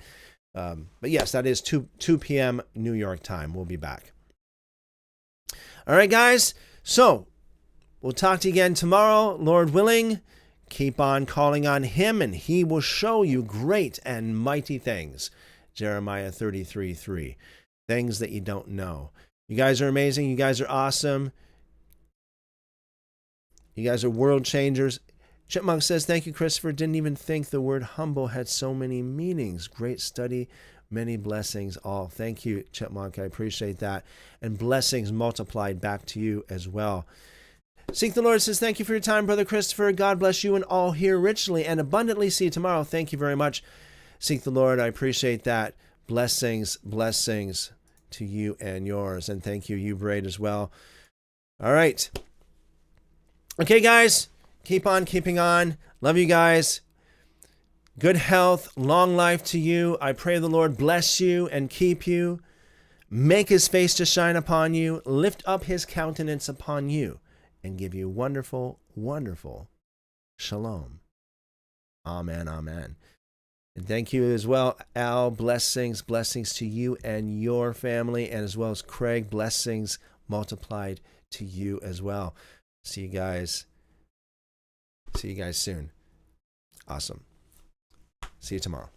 But yes, that is 2 p.m. New York time. We'll be back. All right, guys. So we'll talk to you again tomorrow, Lord willing. Keep on calling on him, and he will show you great and mighty things. Jeremiah 33:3. Things that you don't know. You guys are amazing. You guys are awesome. You guys are world changers. Chipmunk says, thank you, Christopher. Didn't even think the word humble had so many meanings. Great study. Many blessings all. Thank you, Chipmunk. I appreciate that. And blessings multiplied back to you as well. Seek the Lord says, thank you for your time, Brother Christopher. God bless you and all here richly and abundantly. See you tomorrow. Thank you very much. Seek the Lord. I appreciate that. Blessings to you and yours. And thank you, Braid, as well. All right. Okay, guys. Keep on keeping on. Love you guys. Good health, long life to you. I pray the Lord bless you and keep you. Make his face to shine upon you. Lift up his countenance upon you. And give you wonderful, wonderful shalom. Amen, amen. And thank you as well, Al. Blessings to you and your family, and as well as Craig. Blessings multiplied to you as well. See you guys soon. Awesome. See you tomorrow.